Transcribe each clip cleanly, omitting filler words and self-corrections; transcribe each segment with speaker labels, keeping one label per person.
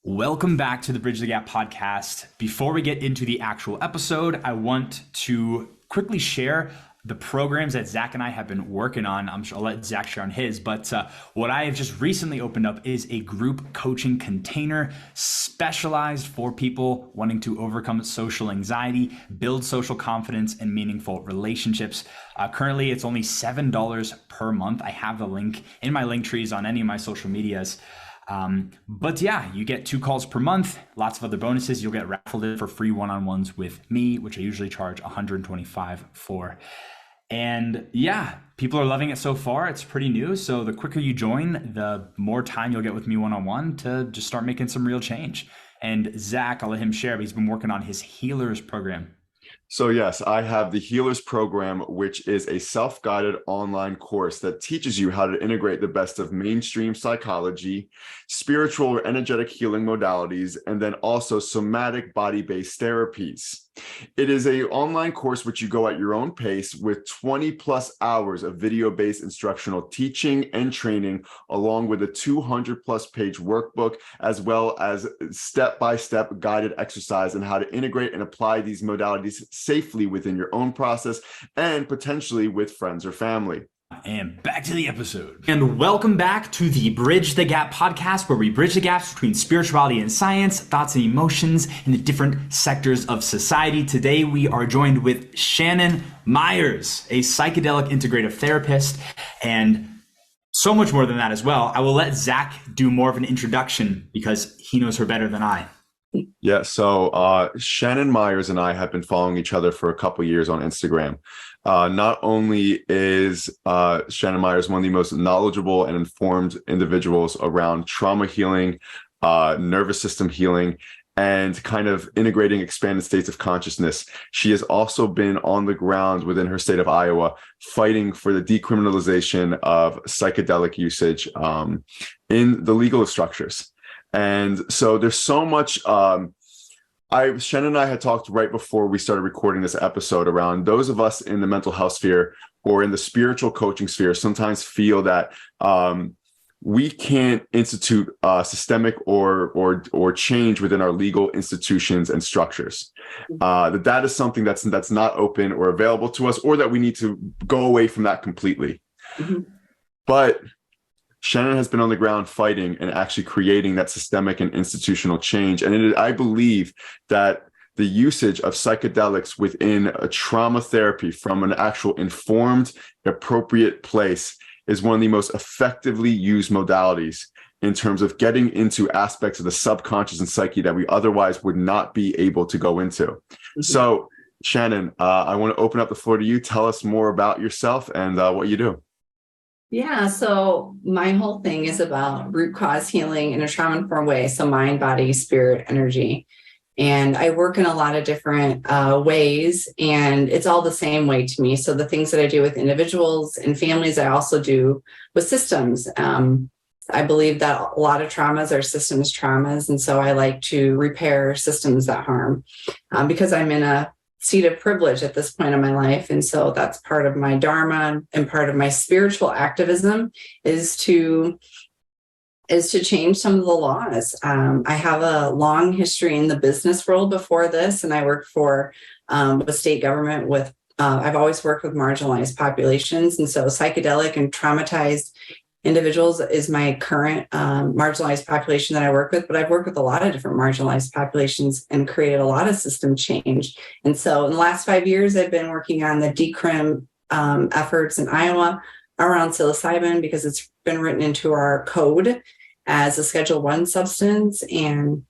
Speaker 1: Welcome back to the Bridge the Gap podcast. Before we get into the actual episode, I want to quickly share the programs that Zack and I have been working on. I'm sure I'll let Zack share on his, but what I have just recently opened up is a group coaching container specialized for people wanting to overcome social anxiety, build social confidence, and meaningful relationships. Currently, it's only $7 per month. I have the link in my link trees on any of my social medias. But yeah, you get 2 calls per month, lots of other bonuses. You'll get raffled in for free one-on-ones with me, which I usually charge $125 for. And yeah, people are loving it so far. It's pretty new. So the quicker you join, the more time you'll get with me one-on-one to just start making some real change. And Zack, I'll let him share, but he's been working on his Healers program.
Speaker 2: So yes, I have the Healers program, which is a self-guided online course that teaches you how to integrate the best of mainstream psychology, spiritual or energetic healing modalities, and then also somatic body-based therapies. It is an online course which you go at your own pace with 20 plus hours of video-based instructional teaching and training, along with a 200 plus page workbook, as well as step-by-step guided exercise on how to integrate and apply these modalities safely within your own process and potentially with friends or family.
Speaker 1: And back to the episode. And welcome back to the Bridge the Gap podcast, where we bridge the gaps between spirituality and science, thoughts and emotions in the different sectors of society. Today, we are joined with Shannon Myers, a psychedelic integrative therapist, and so much more than that as well. I will let Zack do more of an introduction because he knows her better than I.
Speaker 2: Yeah, so Shannon Myers and I have been following each other for a couple years on Instagram. Not only is Shannon Myers one of the most knowledgeable and informed individuals around trauma healing, nervous system healing, and kind of integrating expanded states of consciousness, she has also been on the ground within her state of Iowa, fighting for the decriminalization of psychedelic usage in the legal structures. And so there's so much, Shannon and I had talked right before we started recording this episode around those of us in the mental health sphere or in the spiritual coaching sphere sometimes feel that we can't institute systemic or change within our legal institutions and structures. That is something that's not open or available to us, or that we need to go away from that completely. Mm-hmm. But Shannon has been on the ground fighting and actually creating that systemic and institutional change. And I believe that the usage of psychedelics within a trauma therapy from an actual informed, appropriate place is one of the most effectively used modalities in terms of getting into aspects of the subconscious and psyche that we otherwise would not be able to go into. Mm-hmm. So, Shannon, I want to open up the floor to you. Tell us more about yourself and what you do.
Speaker 3: Yeah, so my whole thing is about root cause healing in a trauma-informed way. So mind, body, spirit, energy. And I work in a lot of different ways, and it's all the same way to me. So the things that I do with individuals and families, I also do with systems. I believe that a lot of traumas are systems traumas. And so I like to repair systems that harm because I'm in a seat of privilege at this point in my life. And so that's part of my dharma, and part of my spiritual activism is to change some of the laws. I have a long history in the business world before this, and I worked for the state government with, I've always worked with marginalized populations. And so psychedelic and traumatized individuals is my current marginalized population that I work with, but I've worked with a lot of different marginalized populations and created a lot of system change. And so in the last 5 years, I've been working on the decrim efforts in Iowa around psilocybin, because it's been written into our code as a Schedule I substance. And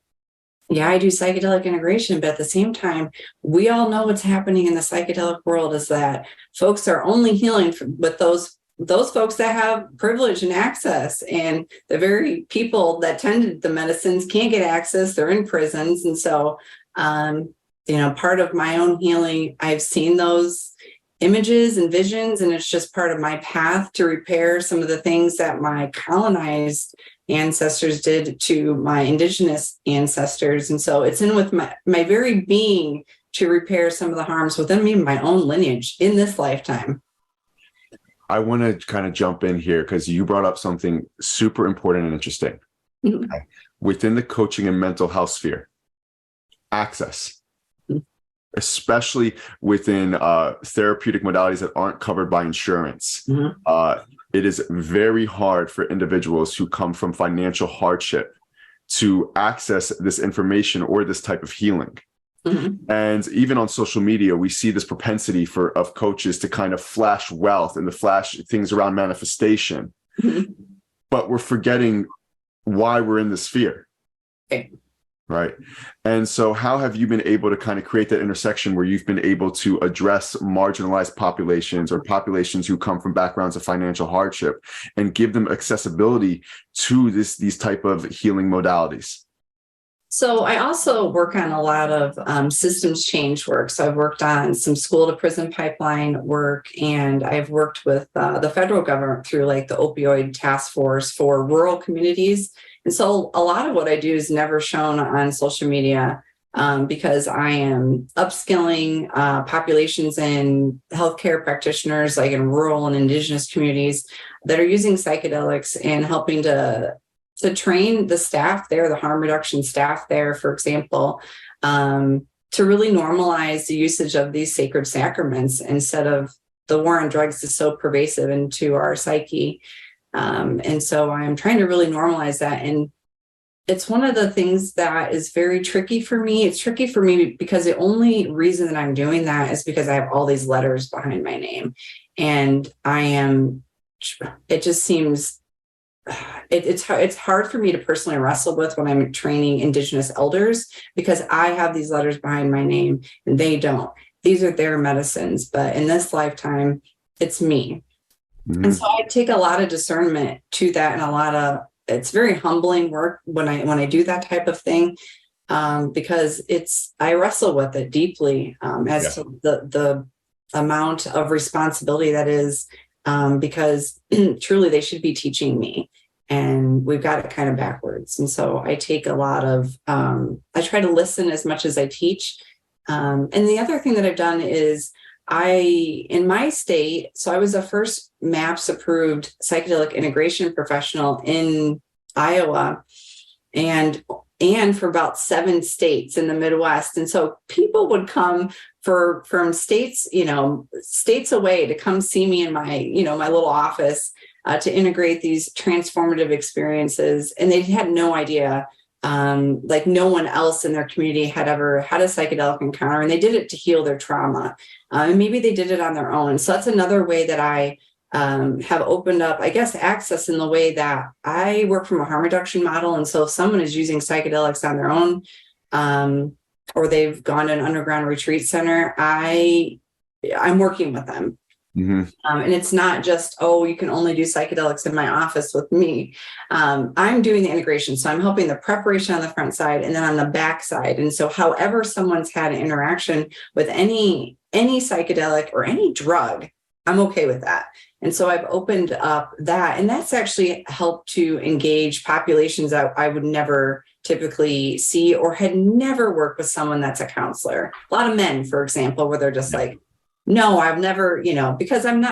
Speaker 3: yeah, I do psychedelic integration, but at the same time, we all know what's happening in the psychedelic world is that folks are only healing with those folks that have privilege and access, and the very people that tended the medicines can't get access. They're in prisons. And so, part of my own healing, I've seen those images and visions, and it's just part of my path to repair some of the things that my colonized ancestors did to my indigenous ancestors. And so it's in with my very being to repair some of the harms within me, my own lineage in this lifetime.
Speaker 2: I want to kind of jump in here because you brought up something super important and interesting. Mm-hmm. Okay. within the coaching and mental health sphere. Access, especially within therapeutic modalities that aren't covered by insurance. It is very hard for individuals who come from financial hardship to access this information or this type of healing. And even on social media, we see this propensity of coaches to kind of flash wealth and to flash things around manifestation. But we're forgetting why we're in this sphere. Right. And so how have you been able to kind of create that intersection where you've been able to address marginalized populations or populations who come from backgrounds of financial hardship and give them accessibility to these type of healing modalities?
Speaker 3: So I also work on a lot of systems change work. So I've worked on some school to prison pipeline work, and I've worked with the federal government through like the opioid task force for rural communities. And so a lot of what I do is never shown on social media because I am upskilling populations and healthcare practitioners like in rural and indigenous communities that are using psychedelics and helping to train the staff there, the harm reduction staff there, for example, to really normalize the usage of these sacred sacraments instead of the war on drugs is so pervasive into our psyche. And so I'm trying to really normalize that. And it's one of the things that is very tricky for me. It's tricky for me because the only reason that I'm doing that is because I have all these letters behind my name. And it just seems, it's hard for me to personally wrestle with when I'm training Indigenous elders because I have these letters behind my name and they don't. These are their medicines, but in this lifetime, it's me. And so I take a lot of discernment to that, and it's very humbling work when I do that type of thing, because I wrestle with it deeply as to the amount of responsibility that is, because truly they should be teaching me, and we've got it kind of backwards. And so I take a lot of, I try to listen as much as I teach. And the other thing that I've done is in my state, so I was the first MAPS approved psychedelic integration professional in Iowa and for about 7 states in the Midwest. And so people would come from states, states away to come see me in my, my little office to integrate these transformative experiences. And they had no idea, like no one else in their community had ever had a psychedelic encounter, and they did it to heal their trauma. And maybe they did it on their own. So that's another way that I have opened up, I guess, access in the way that I work from a harm reduction model. And so if someone is using psychedelics on their own, or they've gone to an underground retreat center, I'm working with them. And it's not just, you can only do psychedelics in my office with me. I'm doing the integration. So I'm helping the preparation on the front side and then on the back side. And so however someone's had an interaction with any psychedelic or any drug, I'm okay with that. And so I've opened up that, and that's actually helped to engage populations that I would never typically see or had never worked with someone that's a counselor. A lot of men, for example, where they're just like, no, I've never, because I'm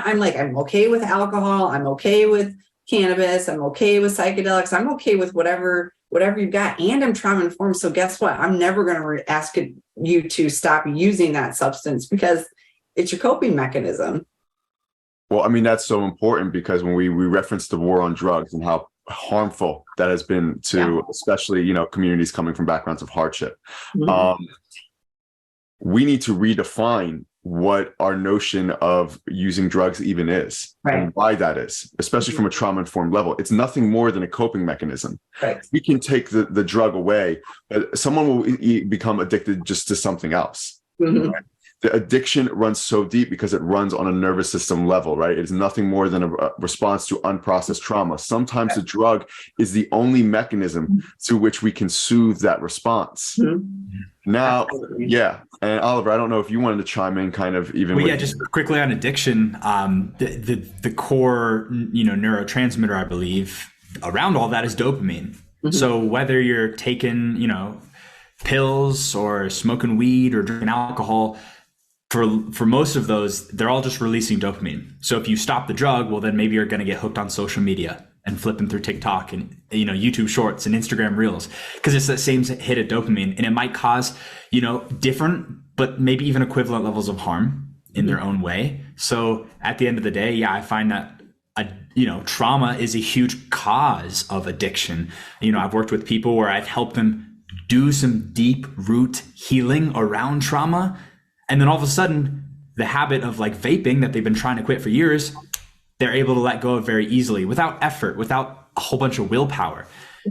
Speaker 3: okay with alcohol. I'm okay with cannabis. I'm okay with psychedelics. I'm okay with whatever you've got. And I'm trauma informed. So guess what? I'm never going to ask you to stop using that substance because it's your coping mechanism.
Speaker 2: Well, I mean, that's so important because when we reference the war on drugs and how harmful that has been to especially, communities coming from backgrounds of hardship, we need to redefine what our notion of using drugs even is and why that is, especially from a trauma-informed level. It's nothing more than a coping mechanism. We can take the drug away, but someone will become addicted just to something else. Right? The addiction runs so deep because it runs on a nervous system level, right? It's nothing more than a response to unprocessed trauma. Sometimes the drug is the only mechanism through which we can soothe that response. Now, and Oliver, I don't know if you wanted to chime in kind of even.
Speaker 1: Well, just quickly on addiction, the core, neurotransmitter, I believe, around all that is dopamine. So whether you're taking, pills or smoking weed or drinking alcohol, for most of those, they're all just releasing dopamine. So if you stop the drug, well, then maybe you're going to get hooked on social media. and flipping through TikTok and, YouTube shorts and Instagram reels, because it's that same hit of dopamine, and it might cause, different, but maybe even equivalent levels of harm in their own way. So at the end of the day, I find that, trauma is a huge cause of addiction. I've worked with people where I've helped them do some deep root healing around trauma. And then all of a sudden, the habit of like vaping that they've been trying to quit for years, they're able to let go of very easily, without effort, without a whole bunch of willpower.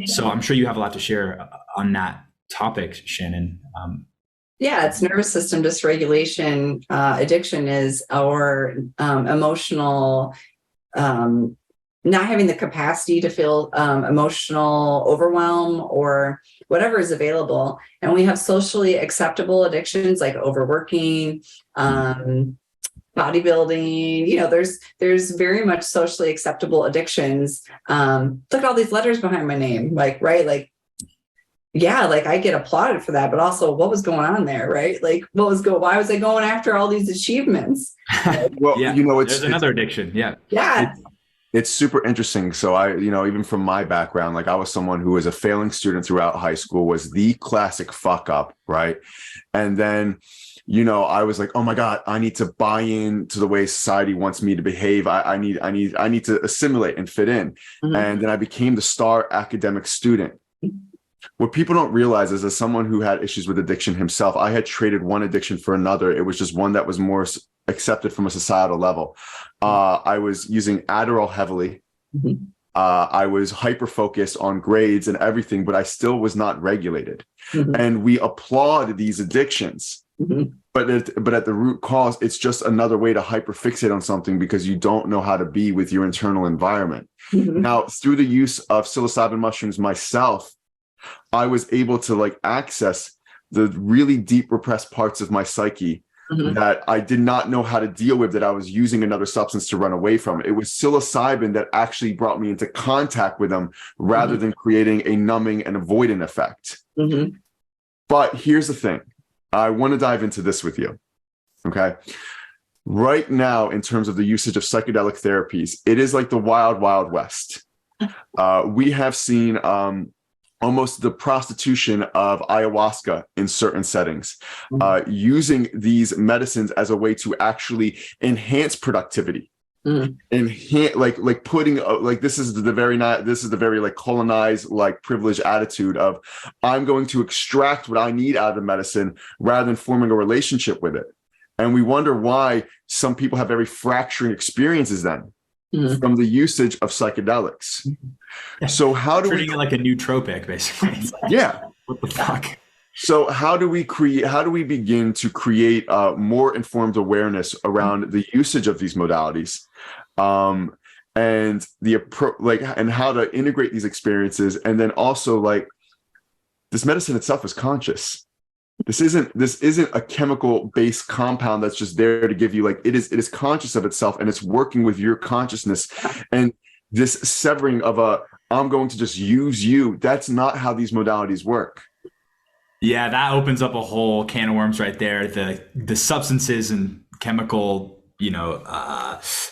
Speaker 1: So I'm sure you have a lot to share on that topic, Shannon.
Speaker 3: It's nervous system dysregulation. Addiction is our emotional, not having the capacity to feel emotional overwhelm or whatever is available. And we have socially acceptable addictions like overworking, bodybuilding. There's very much socially acceptable addictions. Look at all these letters behind my name, I get applauded for that, but also what was going on there, right? Why was I going after all these achievements?
Speaker 2: Well,
Speaker 1: there's another addiction. Yeah.
Speaker 2: It's super interesting. So even from my background, I was someone who was a failing student throughout high school, was the classic fuck up, right? And then, I was like, oh my God, I need to buy into the way society wants me to behave. I need to assimilate and fit in. Mm-hmm. And then I became the star academic student. What people don't realize is, as someone who had issues with addiction himself, I had traded one addiction for another. It was just one that was more accepted from a societal level. I was using Adderall heavily. Mm-hmm. I was hyper-focused on grades and everything, but I still was not regulated. Mm-hmm. And we applaud these addictions. Mm-hmm. But at the root cause, it's just another way to hyperfixate on something because you don't know how to be with your internal environment. Mm-hmm. Now, through the use of psilocybin mushrooms myself, I was able to access the really deep repressed parts of my psyche. Mm-hmm. that I did not know how to deal with, that I was using another substance to run away from. It was psilocybin that actually brought me into contact with them rather mm-hmm. than creating a numbing and avoidant effect. Mm-hmm. But here's the thing. I want to dive into this with you. Okay. Right now, in terms of the usage of psychedelic therapies, it is like the wild, wild west. We have seen almost the prostitution of ayahuasca in certain settings, using these medicines as a way to actually enhance productivity, enhance, putting this is the very colonized, privileged attitude of, I'm going to extract what I need out of the medicine rather than forming a relationship with it. And we wonder why some people have very fracturing experiences then. Mm-hmm. From the usage of psychedelics.
Speaker 1: Yeah. So how do treating it like a nootropic, basically?
Speaker 2: Yeah.
Speaker 1: What the fuck?
Speaker 2: So how do we begin to create more informed awareness around the usage of these modalities, and the approach, and how to integrate these experiences, and then also this medicine itself is conscious. This isn't a chemical-based compound that's just there to give you it is conscious of itself, and it's working with your consciousness. And this severing of I'm going to just use you, that's not how these modalities work.
Speaker 1: Yeah, that opens up a whole can of worms right there. The substances and chemical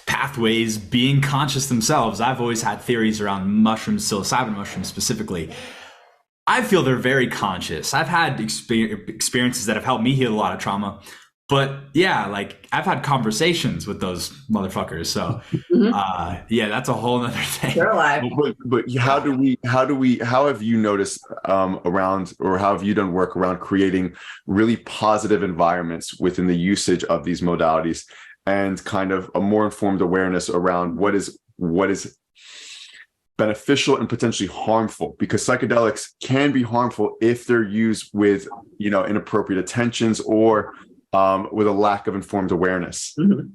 Speaker 1: pathways being conscious themselves. I've always had theories around mushrooms, psilocybin mushrooms specifically. I feel they're very conscious. I've had experiences that have helped me heal a lot of trauma, but I've had conversations with those motherfuckers. So, that's a whole nother thing.
Speaker 3: They're alive.
Speaker 2: But how have you noticed around, or how have you done work around creating really positive environments within the usage of these modalities, and kind of a more informed awareness around what is beneficial and potentially harmful? Because psychedelics can be harmful if they're used with inappropriate attentions or with a lack of informed awareness.
Speaker 3: Mm-hmm.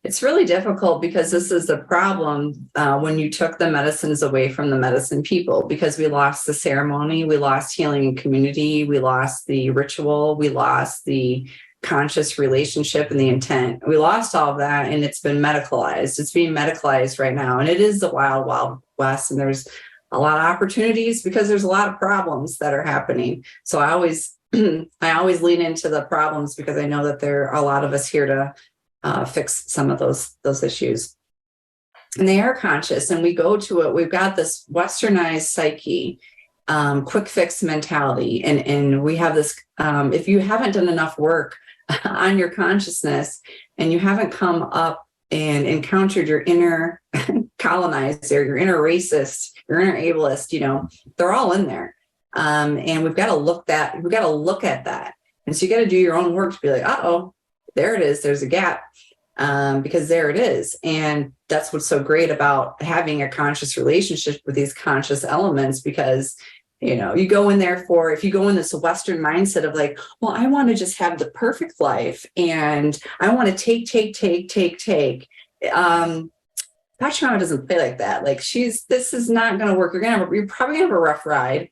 Speaker 3: It's really difficult because this is the problem when you took the medicines away from the medicine people, because we lost the ceremony, we lost healing in community, we lost the ritual, we lost the conscious relationship and the intent. We lost all of that, and it's been medicalized. It's being medicalized right now. And it is the wild, wild west. And there's a lot of opportunities because there's a lot of problems that are happening. So I always lean into the problems because I know that there are a lot of us here to fix some of those issues. and they are conscious, and we go to it. We've got this westernized psyche, quick fix mentality. And we have this, if you haven't done enough work on your consciousness and you haven't come up and encountered your inner colonizer, your inner racist, your inner ableist, they're all in there. And we've got to look at that. And so you got to do your own work to be like, uh-oh, there it is. There's a gap. Because there it is. And that's what's so great about having a conscious relationship with these conscious elements, because, you go in there if you go in this Western mindset of like, well, I want to just have the perfect life and I want to take. Patrick Mama doesn't play like that. Like this is not going to work. You're probably gonna have a rough ride,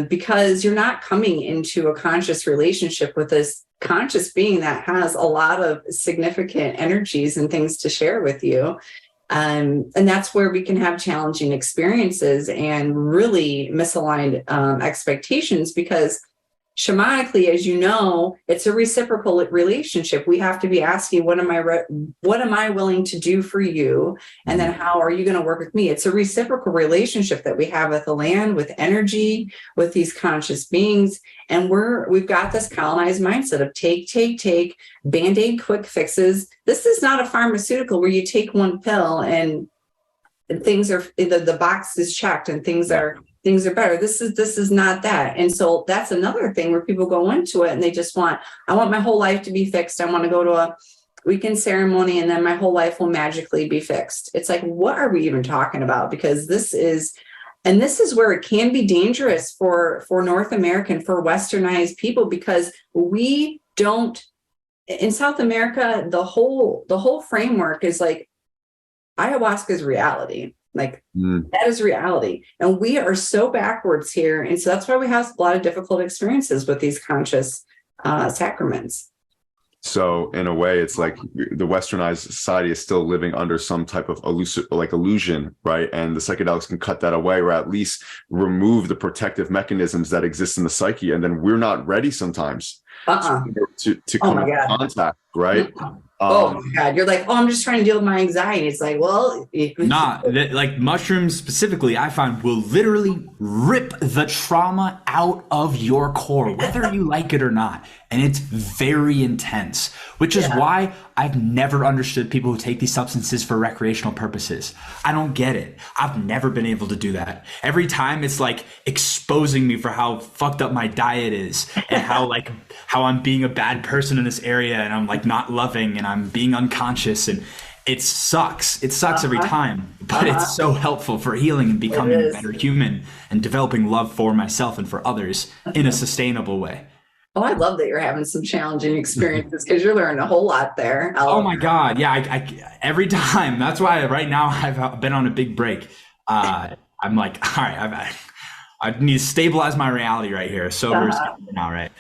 Speaker 3: because you're not coming into a conscious relationship with this conscious being that has a lot of significant energies and things to share with you. And that's where we can have challenging experiences and really misaligned expectations, because shamanically, as you know, it's a reciprocal relationship. We have to be asking, what am I willing to do for you? And then how are you going to work with me? It's a reciprocal relationship that we have with the land, with energy, with these conscious beings. And we've got this colonized mindset of take, Band-Aid quick fixes. This is not a pharmaceutical where you take one pill and things are, the box is checked and things are better. This is not that. And so that's another thing where people go into it and they just I want my whole life to be fixed. I want to go to a weekend ceremony and then my whole life will magically be fixed. It's like, what are we even talking about? Because this is where it can be dangerous for North American, for Westernized people, because we don't, in South America, the whole framework is like, ayahuasca is reality. Like that is reality. And we are so backwards here. And so that's why we have a lot of difficult experiences with these conscious sacraments.
Speaker 2: So in a way, it's like the Westernized society is still living under some type of illusion, right? And the psychedelics can cut that away, or at least remove the protective mechanisms that exist in the psyche. And then we're not ready sometimes to come into contact, right?
Speaker 3: Oh my God. You're like, I'm just trying to deal with my anxiety. It's like, well,
Speaker 1: like mushrooms specifically, I find will literally rip the trauma out of your core, whether you like it or not. And it's very intense, which is why I've never understood people who take these substances for recreational purposes. I don't get it. I've never been able to do that. Every time it's like exposing me for how fucked up my diet is and how I'm being a bad person in this area and I'm like not loving and I'm being unconscious, and it sucks. It sucks every time, but it's so helpful for healing and becoming a better human and developing love for myself and for others in a sustainable way.
Speaker 3: Oh, I love that you're having some challenging experiences because you're learning a whole lot there.
Speaker 1: Oh my God. Yeah. I every time. That's why right now I've been on a big break. I'm like, all right, I need to stabilize my reality right here. Sober is now, right?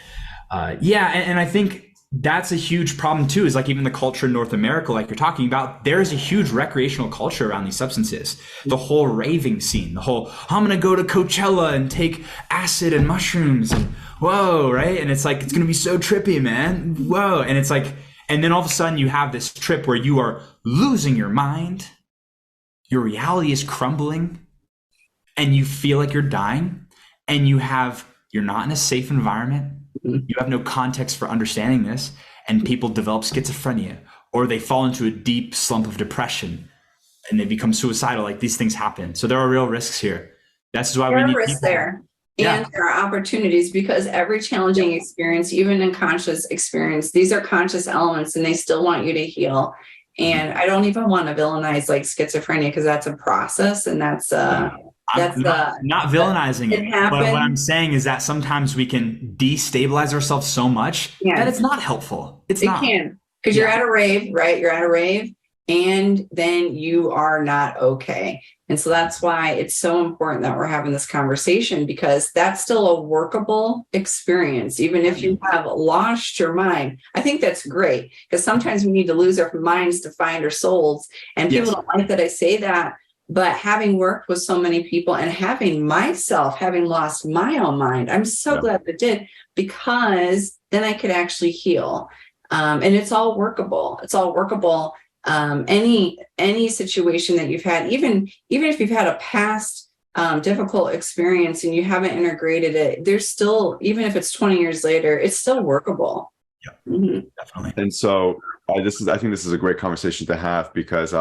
Speaker 1: And I think that's a huge problem too, is like even the culture in North America, like you're talking about, there is a huge recreational culture around these substances. The whole raving scene, the whole, I'm going to go to Coachella and take acid and mushrooms and whoa, right? And it's like, it's going to be so trippy, man. Whoa. And it's like, and then all of a sudden you have this trip where you are losing your mind. Your reality is crumbling and you feel like you're dying and you're not in a safe environment. You have no context for understanding this, and people develop schizophrenia, or they fall into a deep slump of depression and they become suicidal. Like these things happen. So there are real risks here. That's why we need
Speaker 3: risks there. And there are opportunities, because every challenging experience, even in conscious experience, these are conscious elements and they still want you to heal. And I don't even want to villainize like schizophrenia, because that's a process and that's
Speaker 1: not villainizing it. But what I'm saying is that sometimes we can destabilize ourselves so much that it's not helpful. It
Speaker 3: can, because you're at a rave, right? You're at a rave and then you are not okay. And so that's why it's so important that we're having this conversation, because that's still a workable experience. Even if you have lost your mind, I think that's great, because sometimes we need to lose our minds to find our souls. And people don't like that I say that. But having worked with so many people and having lost my own mind, I'm so glad I did, because then I could actually heal. And it's all workable. It's all workable. any situation that you've had, even if you've had a past difficult experience and you haven't integrated it, there's still, even if it's 20 years later, it's still workable.
Speaker 1: Yeah, definitely.
Speaker 2: And so I think this is a great conversation to have because,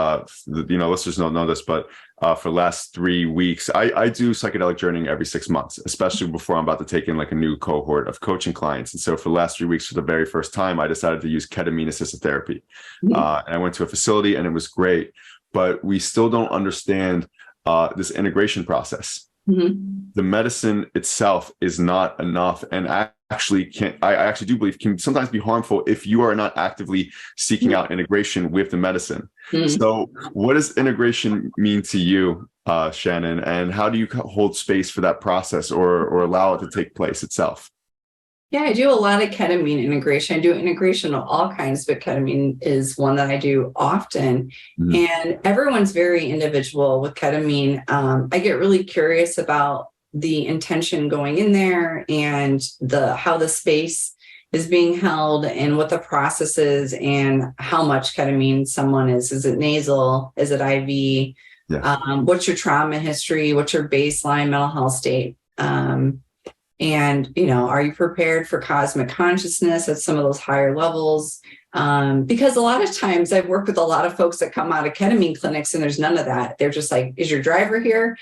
Speaker 2: listeners don't know this, but for the last 3 weeks, I do psychedelic journeying every 6 months, especially before I'm about to take in like a new cohort of coaching clients. And so for the last 3 weeks, for the very first time, I decided to use ketamine assisted therapy. And I went to a facility and it was great, but we still don't understand this integration process. The medicine itself is not enough, and I actually do believe can sometimes be harmful if you are not actively seeking out integration with the medicine. So what does integration mean to you, Shannon, and how do you hold space for that process or allow it to take place itself?
Speaker 3: Yeah, I do a lot of ketamine integration. I do integration of all kinds, but ketamine is one that I do often. And everyone's very individual with ketamine. I get really curious about the intention going in there and how the space is being held and what the process is and how much ketamine someone is. Is it nasal? Is it IV?
Speaker 2: Yeah.
Speaker 3: What's your trauma history? What's your baseline mental health state? And, are you prepared for cosmic consciousness at some of those higher levels? Because a lot of times I've worked with a lot of folks that come out of ketamine clinics and there's none of that. They're just like, is your driver here?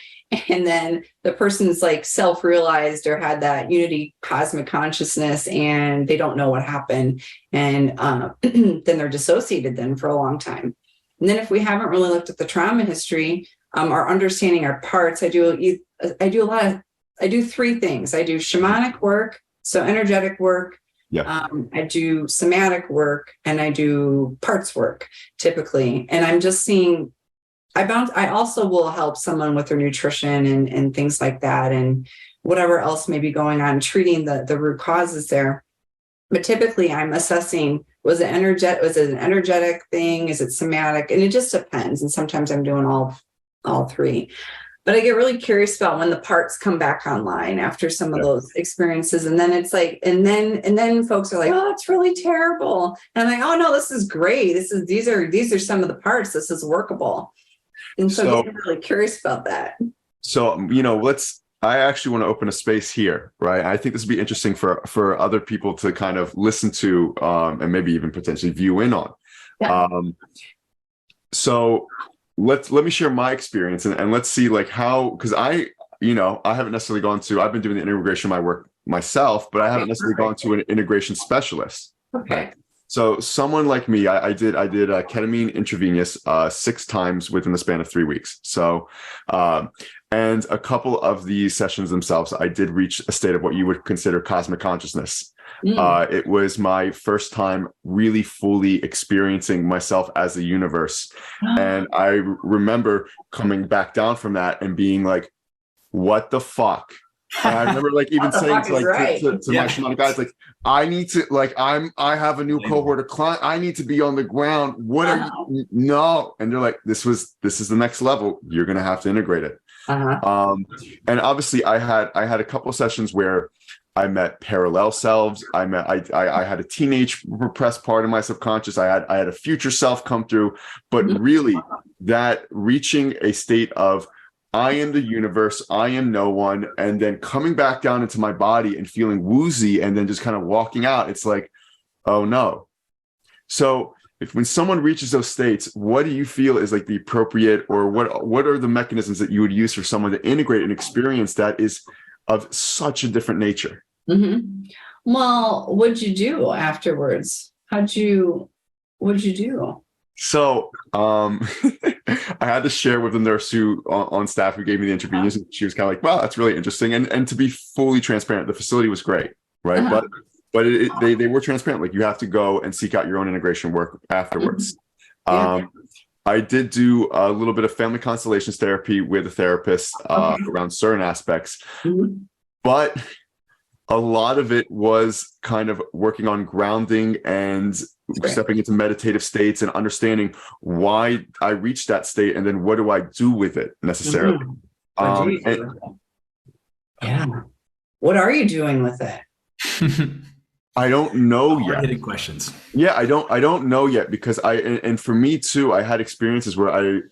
Speaker 3: And then the person's like self-realized or had that unity cosmic consciousness and they don't know what happened. And then they're dissociated then for a long time. And then if we haven't really looked at the trauma history, or understanding our parts, I do 3 things. I do shamanic work, so energetic work.
Speaker 2: Yeah.
Speaker 3: I do somatic work and I do parts work typically. And I'm just seeing, I also will help someone with their nutrition and things like that and whatever else may be going on, treating the root causes there. But typically I'm assessing, was it an energetic thing? Is it somatic? And it just depends. And sometimes I'm doing all 3. But I get really curious about when the parts come back online after some of those experiences. And then it's like, and then folks are like, oh, it's really terrible. And I'm like, oh no, this is great. These are some of the parts. This is workable. And so getting really curious about that.
Speaker 2: So, I actually want to open a space here, right? I think this would be interesting for other people to kind of listen to and maybe even potentially view in on.
Speaker 3: Yeah.
Speaker 2: So let me share my experience and let's see like how, because I haven't necessarily I've been doing the integration of my work myself, but I haven't necessarily gone to an integration specialist.
Speaker 3: Okay.
Speaker 2: Right? So someone like me, I did a ketamine intravenous 6 times within the span of 3 weeks. So, and a couple of these sessions themselves, I did reach a state of what you would consider cosmic consciousness. It was my first time really fully experiencing myself as a universe. And I remember coming back down from that and being like, what the fuck? And I remember like even saying to my shamanic guys, like, I need to, like, I have a new cohort of clients. I need to be on the ground. What are you? No. And they're like, this is the next level. You're going to have to integrate it. And obviously I had a couple of sessions where I met parallel selves. I had a teenage repressed part of my subconscious. I had a future self come through, but really that reaching a state of I am the universe, I am no one, and then coming back down into my body and feeling woozy and then just kind of walking out, it's like, oh no. So when someone reaches those states, what do you feel is like the appropriate, or what are the mechanisms that you would use for someone to integrate an experience that is of such a different nature?
Speaker 3: Well, what'd you do afterwards? What'd you do?
Speaker 2: So I had to share with the nurse who on staff who gave me the intravenous, and she was kind of like, wow, that's really interesting. And to be fully transparent, the facility was great, right? But they were transparent. Like, you have to go and seek out your own integration work afterwards. I did do a little bit of family constellations therapy with a therapist around certain aspects, but a lot of it was kind of working on grounding and stepping into meditative states and understanding why I reached that state, and then what do I do with it necessarily.
Speaker 3: What are you doing with it?
Speaker 2: I don't know yet.
Speaker 1: Hard-hitting questions.
Speaker 2: Yeah, I don't know yet, because and for me too, I had experiences where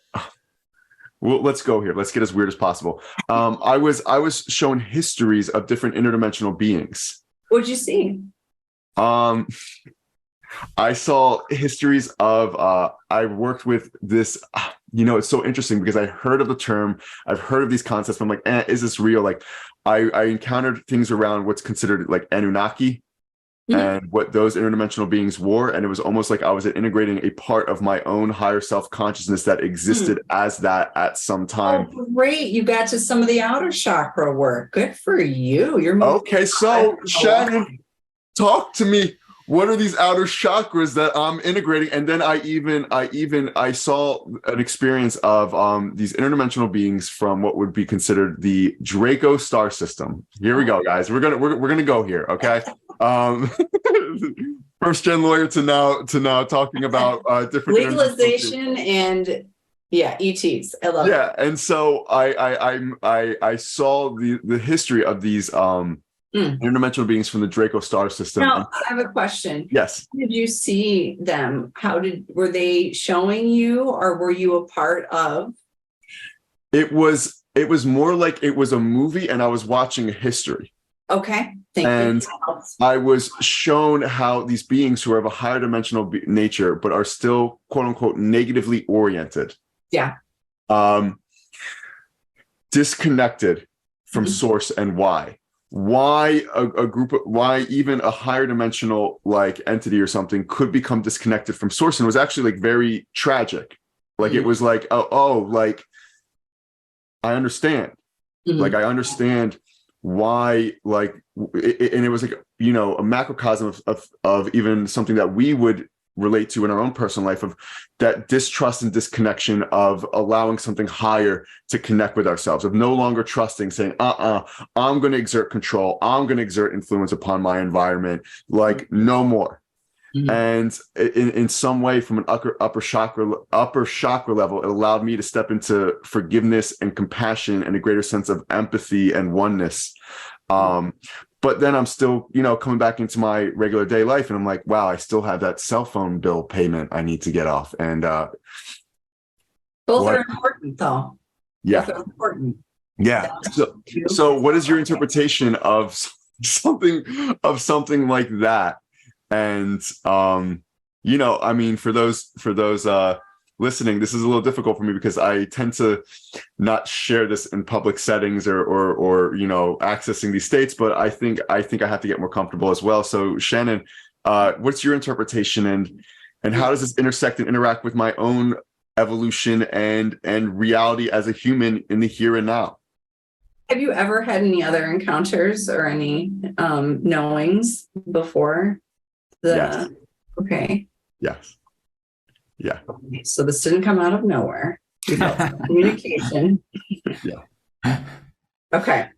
Speaker 2: well, let's go here. Let's get as weird as possible. I was shown histories of different interdimensional beings.
Speaker 3: What'd you see?
Speaker 2: I saw histories of I worked with this, it's so interesting because I heard of the term, I've heard of these concepts, but I'm like, is this real? Like I encountered things around what's considered like Anunnaki and what those interdimensional beings were. And it was almost like I was integrating a part of my own higher self-consciousness that existed as that at some time.
Speaker 3: Oh, great. You got to some of the outer chakra work. Good for you. You're
Speaker 2: okay. So Shannon, talk to me. What are these outer chakras that I'm integrating? And then I saw an experience of these interdimensional beings from what would be considered the Draco star system. Here we go, guys. We're gonna go here, okay? First gen lawyer to now talking about different
Speaker 3: legalization and ETs. I love it.
Speaker 2: Yeah, and so I saw the history of these interdimensional beings from the Draco star system.
Speaker 3: Now, I have a question.
Speaker 2: Yes.
Speaker 3: How did you see them? Were they showing you, or were you a part of?
Speaker 2: It was more like it was a movie and I was watching a history.
Speaker 3: Okay. Thank you.
Speaker 2: And I was shown how these beings who are of a higher dimensional nature, but are still quote unquote negatively oriented.
Speaker 3: Yeah.
Speaker 2: Disconnected from source and why why even a higher dimensional like entity or something could become disconnected from source. And it was actually like very tragic. Like it was like, like I understand. Like I understand why, like, and it was like, a macrocosm of even something that we would relate to in our own personal life, of that distrust and disconnection of allowing something higher to connect with ourselves, of no longer trusting, saying, I'm going to exert control. I'm going to exert influence upon my environment. Like no more. And in some way, from an upper chakra level, it allowed me to step into forgiveness and compassion and a greater sense of empathy and oneness. But then I'm still, coming back into my regular day life, and I'm like, wow, I still have that cell phone bill payment I need to get off. And
Speaker 3: both are important, though.
Speaker 2: Yeah,
Speaker 3: both are important.
Speaker 2: Yeah. So what is your interpretation of something like that? And I mean, for those listening, this is a little difficult for me because I tend to not share this in public settings or accessing these states, but I think I have to get more comfortable as well. So Shannon, what's your interpretation, and how does this intersect and interact with my own evolution and reality as a human in the here and now?
Speaker 3: Have you ever had any other encounters or any knowings before?
Speaker 2: Yes.
Speaker 3: Okay.
Speaker 2: Yes. Yeah.
Speaker 3: Okay, so this didn't come out of nowhere. Communication.
Speaker 2: Yeah.
Speaker 3: Okay.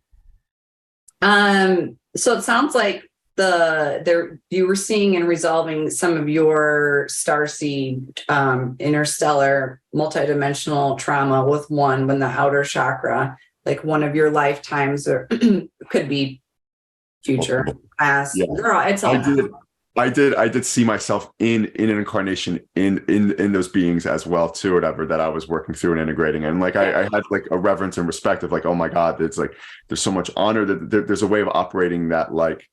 Speaker 3: So it sounds like you were seeing and resolving some of your starseed, interstellar, multidimensional trauma with when the outer chakra, like one of your lifetimes, or could be future, past.
Speaker 2: Yeah.
Speaker 3: Girl, it's all
Speaker 2: I did see myself in an incarnation in those beings as well too, whatever, that I was working through and integrating. And like I had like a reverence and respect of like, oh my God, it's like there's so much honor that there's a way of operating that like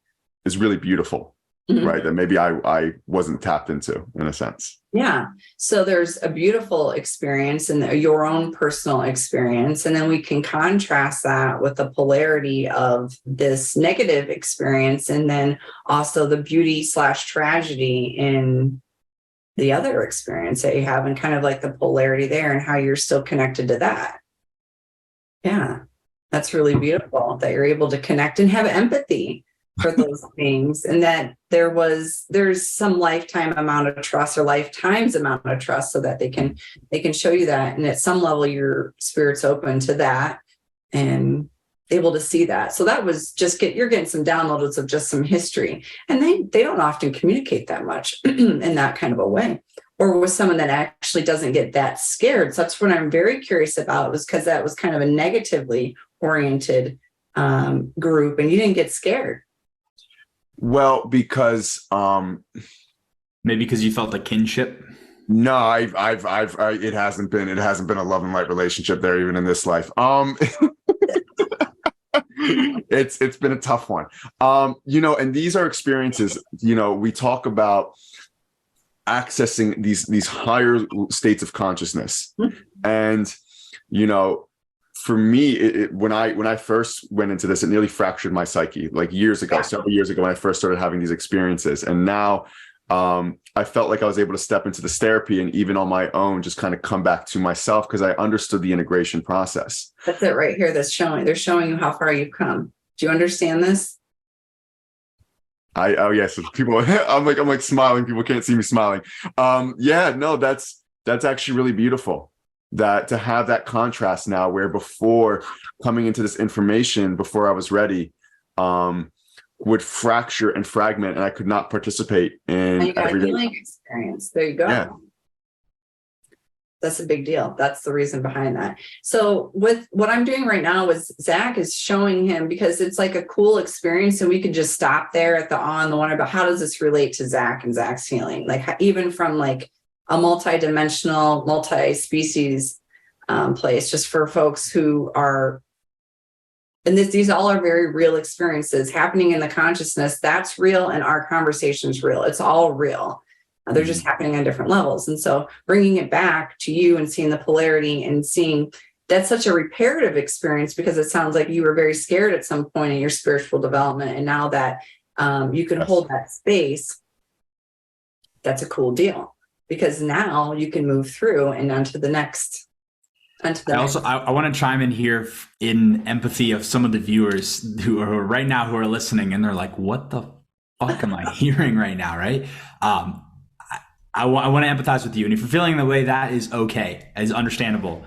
Speaker 2: is really beautiful, right? That maybe I wasn't tapped into in a sense.
Speaker 3: Yeah. So there's a beautiful experience and your own personal experience. And then we can contrast that with the polarity of this negative experience. And then also the beauty / tragedy in the other experience that you have, and kind of like the polarity there and how you're still connected to that. Yeah. That's really beautiful that you're able to connect and have empathy for those things, and that there's some lifetime amount of trust or lifetimes amount of trust, so that they can show you that, and at some level your spirit's open to that and able to see that. So that was you're getting some downloads of just some history, and they don't often communicate that much in that kind of a way, or with someone that actually doesn't get that scared. So that's what I'm very curious about, was because that was kind of a negatively oriented group, and you didn't get scared.
Speaker 2: Well, because
Speaker 1: Maybe because you felt a kinship.
Speaker 2: no, it hasn't been a love and light relationship there even in this life. It's been a tough one. And these are experiences, we talk about accessing these higher states of consciousness. And, for me, when I first went into this, it nearly fractured my psyche, like years ago, several years ago, when I first started having these experiences. And now I felt like I was able to step into this therapy and even on my own, just kind of come back to myself because I understood the integration process.
Speaker 3: That's it right here. They're showing you how far you've come. Do you understand this?
Speaker 2: Yes, people, I'm like smiling. People can't see me smiling. No, that's actually really beautiful, that to have that contrast now, where before coming into this information, before I was ready, would fracture and fragment, and I could not participate in
Speaker 3: You got a
Speaker 2: everyday
Speaker 3: healing experience. There you go.
Speaker 2: Yeah.
Speaker 3: That's a big deal. That's the reason behind that. So with what I'm doing right now is Zack is showing him, because it's like a cool experience, and we could just stop there at the awe and the wonder about how does this relate to Zack and Zack's healing, like even from like a multi-dimensional, multi-species place, just for folks who are, and these all are very real experiences happening in the consciousness. That's real, and our conversation's real. It's all real. They're just happening on different levels. And so bringing it back to you and seeing the polarity and seeing that's such a reparative experience, because it sounds like you were very scared at some point in your spiritual development. And now that you can hold that space, that's a cool deal, because now you can move through and onto the next.
Speaker 1: I want to chime in here in empathy of some of the viewers who are right now who are listening, and they're like, what the fuck am I hearing right now? Right. I want to empathize with you. And if you're feeling the way, that is okay. It's understandable.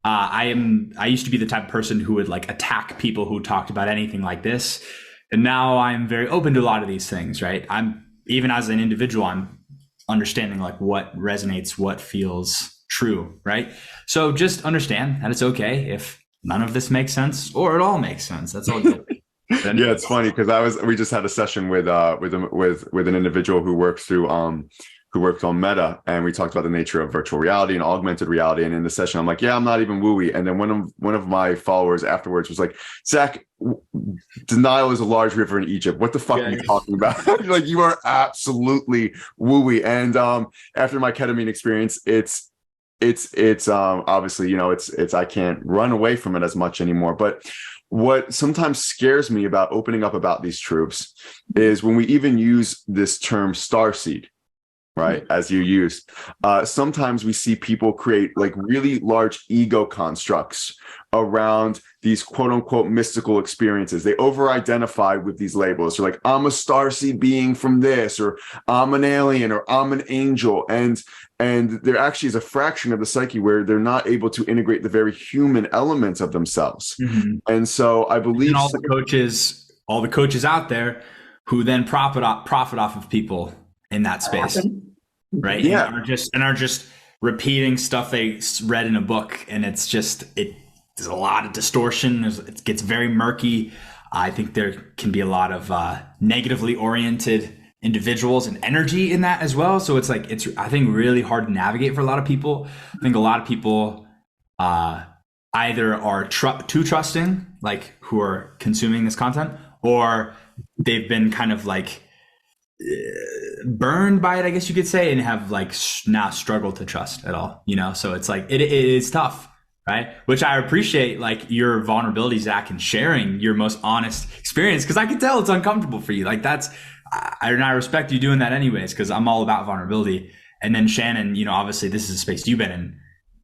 Speaker 1: I used to be the type of person who would like attack people who talked about anything like this. And now I'm very open to a lot of these things, right? I'm, even as an individual, I'm understanding like what resonates, what feels true, right? So just understand that it's okay if none of this makes sense or it all makes sense. That's all good.
Speaker 2: Yeah, it's funny because we just had a session with an individual who works on Meta, and we talked about the nature of virtual reality and augmented reality. And in the session, I'm like, yeah, I'm not even wooey. And then one of my followers afterwards was like, Zack, denial is a large river in Egypt. What the fuck are you talking about? Like, you are absolutely wooey. And after my ketamine experience, it's obviously, it's I can't run away from it as much anymore. But what sometimes scares me about opening up about these truths is when we even use this term starseed, right? As you used, sometimes we see people create like really large ego constructs around these quote unquote mystical experiences. They over-identify with these labels. They're like, I'm a starseed being from this, or I'm an alien, or I'm an angel. And there actually is a fraction of the psyche where they're not able to integrate the very human elements of themselves. Mm-hmm. And so I believe
Speaker 1: and all the coaches out there who then profit off of people in that space, right?
Speaker 2: Yeah,
Speaker 1: and are just repeating stuff they read in a book, and it's just there's a lot of distortion. It gets very murky. I think there can be a lot of negatively oriented individuals and energy in that as well. So it's like I think really hard to navigate for a lot of people. I think a lot of people either are too trusting, like who are consuming this content, or they've been kind of like burned by it, I guess you could say, and have like now struggled to trust at all, so it's like it is tough, right? Which I appreciate, like your vulnerability, Zack, and sharing your most honest experience, because I can tell it's uncomfortable for you. Like I respect you doing that anyways, because I'm all about vulnerability. And then Shannon, obviously this is a space you've been in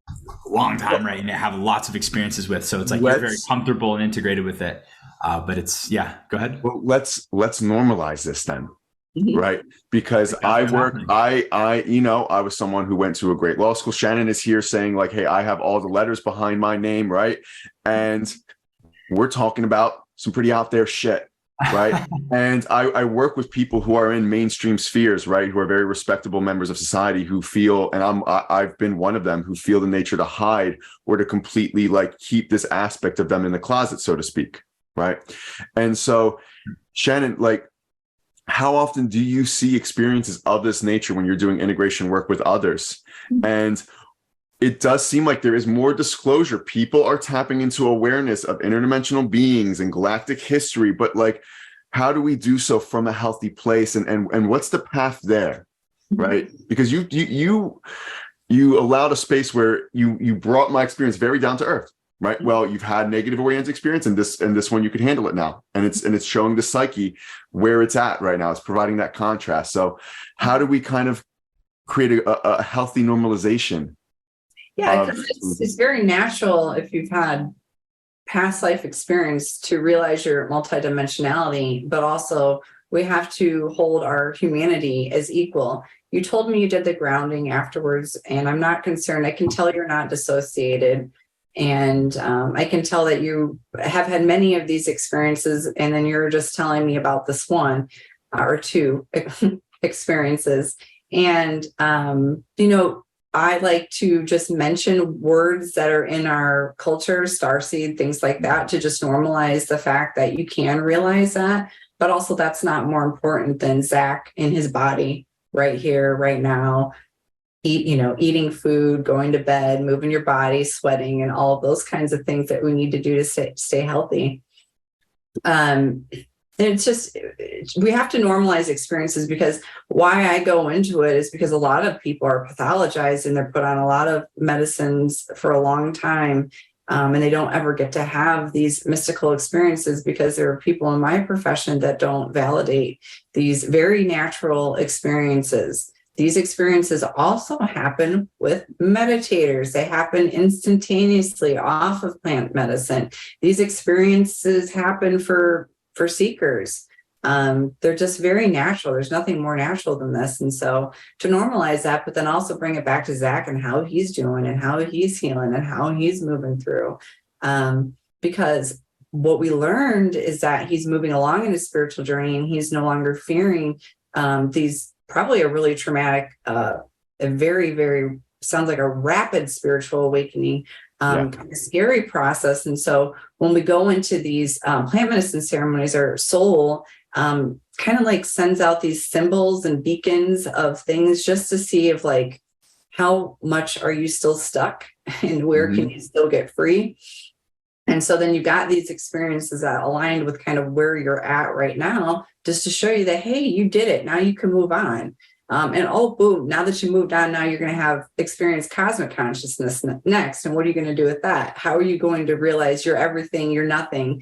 Speaker 1: a long time, right? And have lots of experiences with, so it's like you're very comfortable and integrated with it. But it's go ahead.
Speaker 2: Well, let's normalize this then. Right. Because I was someone who went to a great law school. Shannon is here saying like, hey, I have all the letters behind my name. Right. And we're talking about some pretty out there shit. Right. And I work with people who are in mainstream spheres, right, who are very respectable members of society, who feel, and I've been one of them, who feel the nature to hide or to completely like keep this aspect of them in the closet, so to speak. Right. And so Shannon, like, how often do you see experiences of this nature when you're doing integration work with others? And it does seem like there is more disclosure. People are tapping into awareness of interdimensional beings and galactic history, but like, how do we do so from a healthy place? And what's the path there, right? Because you allowed a space where you brought my experience very down to earth, right? Well, you've had negative oriented experience, and this one you can handle it now, and it's showing the psyche where it's at right now. It's providing that contrast. So, how do we kind of create a healthy normalization?
Speaker 3: Yeah, because it's very natural if you've had past life experience to realize your multidimensionality, but also we have to hold our humanity as equal. You told me you did the grounding afterwards, and I'm not concerned. I can tell you're not dissociated. And I can tell that you have had many of these experiences, and then you're just telling me about this one or two experiences. And, I like to just mention words that are in our culture, starseed, things like that, to just normalize the fact that you can realize that. But also, that's not more important than Zack in his body right here, right now. Eating food, going to bed, moving your body, sweating, and all of those kinds of things that we need to do to stay healthy. It's just, we have to normalize experiences, because why I go into it is because a lot of people are pathologized and they're put on a lot of medicines for a long time. And they don't ever get to have these mystical experiences, because there are people in my profession that don't validate these very natural experiences. These experiences also happen with meditators. They happen instantaneously off of plant medicine. These experiences happen for seekers. They're just very natural. There's nothing more natural than this. And so to normalize that, but then also bring it back to Zack and how he's doing and how he's healing and how he's moving through. Because what we learned is that he's moving along in his spiritual journey, and he's no longer fearing these probably a really traumatic, a very, very, sounds like a rapid spiritual awakening, kind of scary process. And so when we go into these plant medicine ceremonies, our soul kind of like sends out these symbols and beacons of things just to see if like, how much are you still stuck and where can you still get free? And so then you got these experiences that aligned with kind of where you're at right now, just to show you that, hey, you did it. Now you can move on. And oh, boom, now that you moved on, now you're going to have experienced cosmic consciousness next. And what are you going to do with that? How are you going to realize you're everything, you're nothing?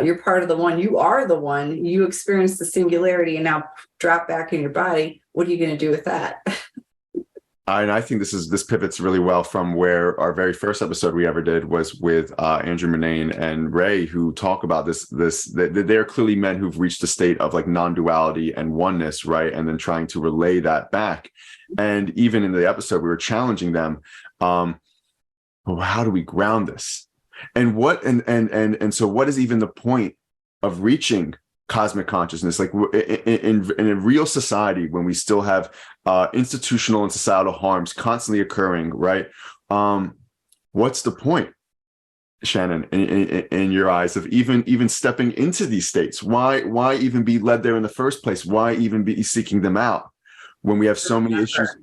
Speaker 3: You're part of the one. You are the one. You experience the singularity and now drop back in your body. What are you going to do with that?
Speaker 2: And I think this pivots really well from where our very first episode we ever did was with Andrew Murnane and Ray, who talk about this they're clearly men who've reached a state of like non-duality and oneness, right? And then trying to relay that back. And even in the episode, we were challenging them. Well, how do we ground this? And what and so what is even the point of reaching cosmic consciousness, like in a real society when we still have institutional and societal harms constantly occurring, right? What's the point, Shannon, in your eyes, of even stepping into these states? Why even be led there in the first place? Why even be seeking them out when we have so many issues?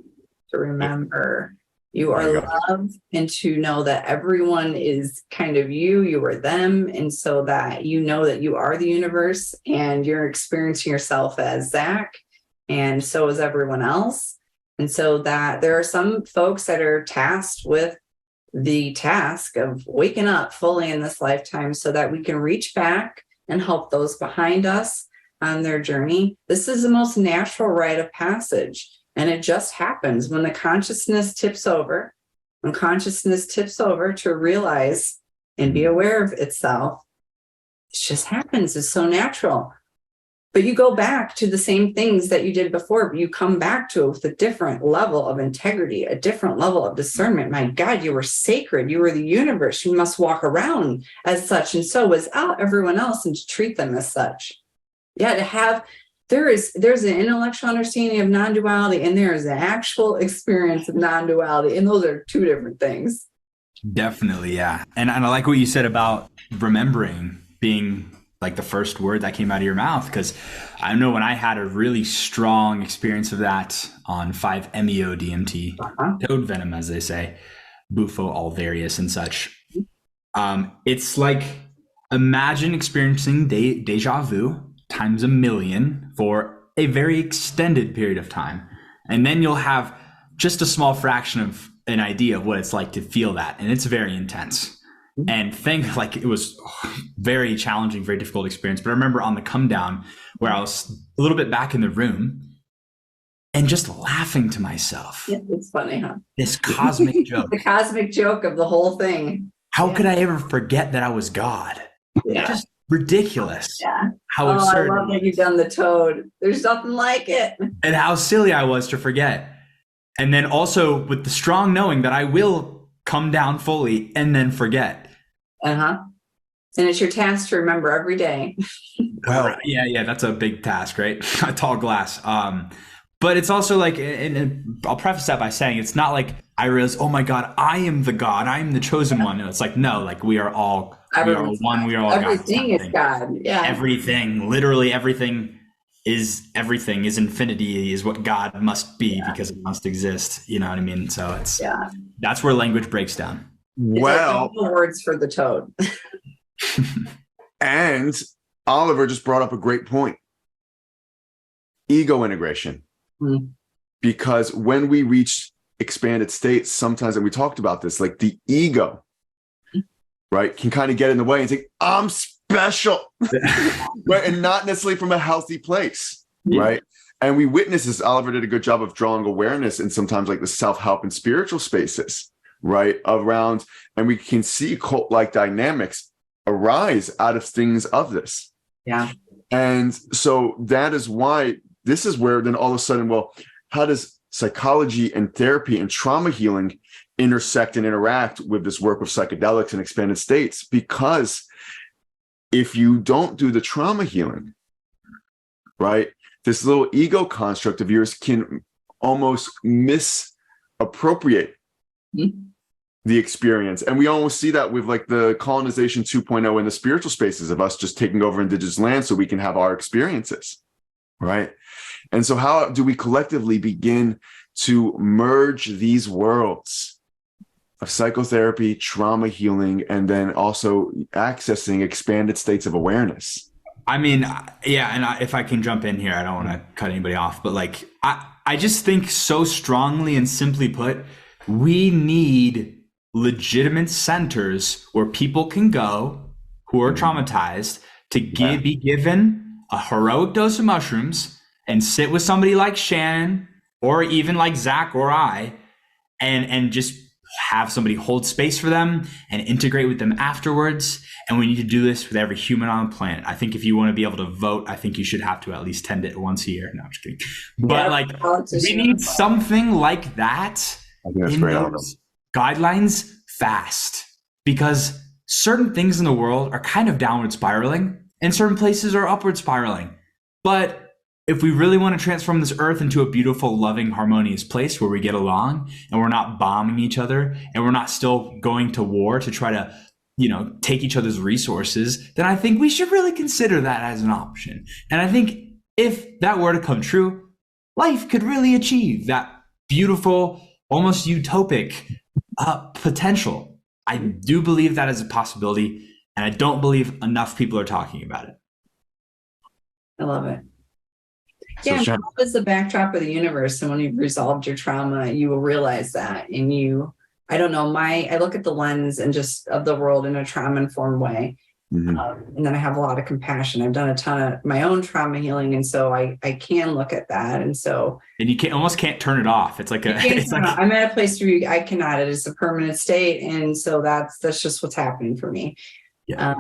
Speaker 3: To remember you are loved, and to know that everyone is kind of you are them. And so that you know that you are the universe and you're experiencing yourself as Zack, and so is everyone else. And so that there are some folks that are tasked with the task of waking up fully in this lifetime so that we can reach back and help those behind us on their journey. This is the most natural rite of passage. And it just happens when the consciousness tips over, to realize and be aware of itself. It just happens. It's so natural. But you go back to the same things that you did before, but you come back to it with a different level of integrity, a different level of discernment. My God, you were sacred. You were the universe. You must walk around as such. And so was everyone else, and to treat them as such. Yeah, to have... There's an intellectual understanding of non-duality, and there is an actual experience of non-duality. And those are two different things.
Speaker 1: Definitely. Yeah. And I like what you said about remembering being like the first word that came out of your mouth. Because I know when I had a really strong experience of that on 5-MeO DMT, toad venom, as they say, Bufo alvarius and such. It's like, imagine experiencing deja vu times a million for a very extended period of time. And then you'll have just a small fraction of an idea of what it's like to feel that. And it's very intense. And it was very challenging, very difficult experience. But I remember on the come down where I was a little bit back in the room and just laughing to myself.
Speaker 3: Yeah, it's funny, huh?
Speaker 1: This cosmic joke.
Speaker 3: The cosmic joke of the whole thing.
Speaker 1: How could I ever forget that I was God?
Speaker 3: Yeah.
Speaker 1: Just ridiculous.
Speaker 3: Yeah.
Speaker 1: How absurd.
Speaker 3: I love that you've done the toad. There's nothing like it.
Speaker 1: And how silly I was to forget. And then also with the strong knowing that I will come down fully and then forget.
Speaker 3: And it's your task to remember every day.
Speaker 1: Well, yeah, that's a big task, right? A tall glass. But it's also like, and I'll preface that by saying it's not like I realize, oh my God, I am the God, I am the chosen one. No, it's like, no, like we are all one, we are all God.
Speaker 3: Everything is God. Yeah.
Speaker 1: Everything, literally everything is infinity, is what God must be because it must exist. You know what I mean? So that's where language breaks down.
Speaker 2: Well,
Speaker 3: like words for the toad.
Speaker 2: And Oliver just brought up a great point. Ego integration. Because when we reach expanded states, sometimes, and we talked about this, like the ego, right, can kind of get in the way and say, I'm special, right? And not necessarily from a healthy place, right? And we witness this. Oliver did a good job of drawing awareness in sometimes like the self-help and spiritual spaces, right, around, and we can see cult-like dynamics arise out of things of this.
Speaker 3: Yeah.
Speaker 2: And so that is why this is where then all of a sudden, well, how does psychology and therapy and trauma healing intersect and interact with this work of psychedelics and expanded states? Because if you don't do the trauma healing, right, this little ego construct of yours can almost misappropriate the experience. And we almost see that with like the colonization 2.0 in the spiritual spaces of us just taking over indigenous land so we can have our experiences, right? And so how do we collectively begin to merge these worlds of psychotherapy, trauma healing, and then also accessing expanded states of awareness?
Speaker 1: I mean, yeah, and if I can jump in here, I don't want to cut anybody off, but like, I just think so strongly and simply put, we need legitimate centers where people can go who are traumatized to be given a heroic dose of mushrooms and sit with somebody like Shannon or even like Zack or I and just have somebody hold space for them and integrate with them afterwards. And we need to do this with every human on the planet. I think if you want to be able to vote, I think you should have to at least attend it once a year. No, I'm just kidding. But like, we need something like that in those guidelines fast, because certain things in the world are kind of downward spiraling and certain places are upward spiraling. But if we really want to transform this earth into a beautiful, loving, harmonious place where we get along and we're not bombing each other and we're not still going to war to try to, take each other's resources, then I think we should really consider that as an option. And I think if that were to come true, life could really achieve that beautiful, almost utopic potential. I do believe that is a possibility, and I don't believe enough people are talking about it.
Speaker 3: I love it. Yeah, trauma is the backdrop of the universe. And when you've resolved your trauma, you will realize that. And I don't know, I look at the lens and just of the world in a trauma-informed way. And then I have a lot of compassion. I've done a ton of my own trauma healing. And so I can look at that. And you
Speaker 1: almost can't turn it off. It's like
Speaker 3: I'm at a place where I cannot, it is a permanent state. And so that's just what's happening for me. Yeah.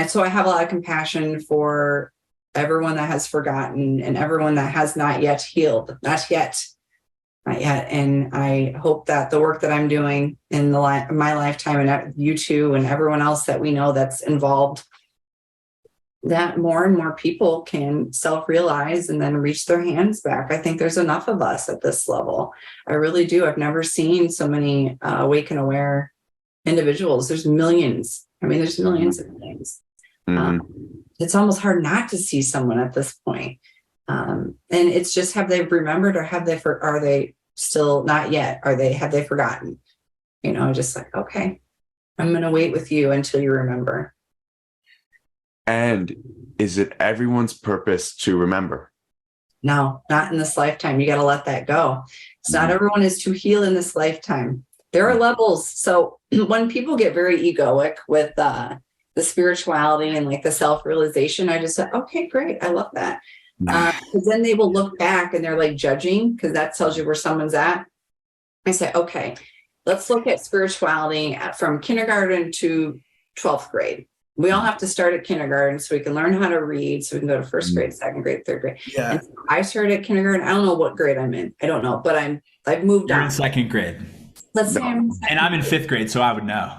Speaker 3: So I have a lot of compassion for everyone that has forgotten and everyone that has not yet healed, not yet. And I hope that the work that I'm doing in my lifetime, and you too, and everyone else that we know that's involved, that more and more people can self-realize and then reach their hands back. I think there's enough of us at this level. I really do. I've never seen so many awake and aware individuals. There's millions. I mean, there's millions of things. it's almost hard not to see someone at this point. And it's just, have they remembered, or are they still not yet? Have they forgotten? Just like, okay, I'm going to wait with you until you remember.
Speaker 2: And is it everyone's purpose to remember?
Speaker 3: No, not in this lifetime. You got to let that go. It's not everyone is to heal in this lifetime. There are levels. So when people get very egoic with the spirituality and like the self-realization, I just said, okay, great. I love that. Because then they will look back and they're like judging, because that tells you where someone's at. I say, okay, let's look at spirituality from kindergarten to 12th grade. We all have to start at kindergarten so we can learn how to read, so we can go to first grade, second grade, third grade.
Speaker 1: Yeah.
Speaker 3: And so I started at kindergarten. I don't know what grade I'm in. I don't know, but I've moved
Speaker 1: You're
Speaker 3: on.
Speaker 1: in second grade.
Speaker 3: Let's say I'm in second
Speaker 1: And I'm in
Speaker 3: grade.
Speaker 1: 5th grade, so I would know.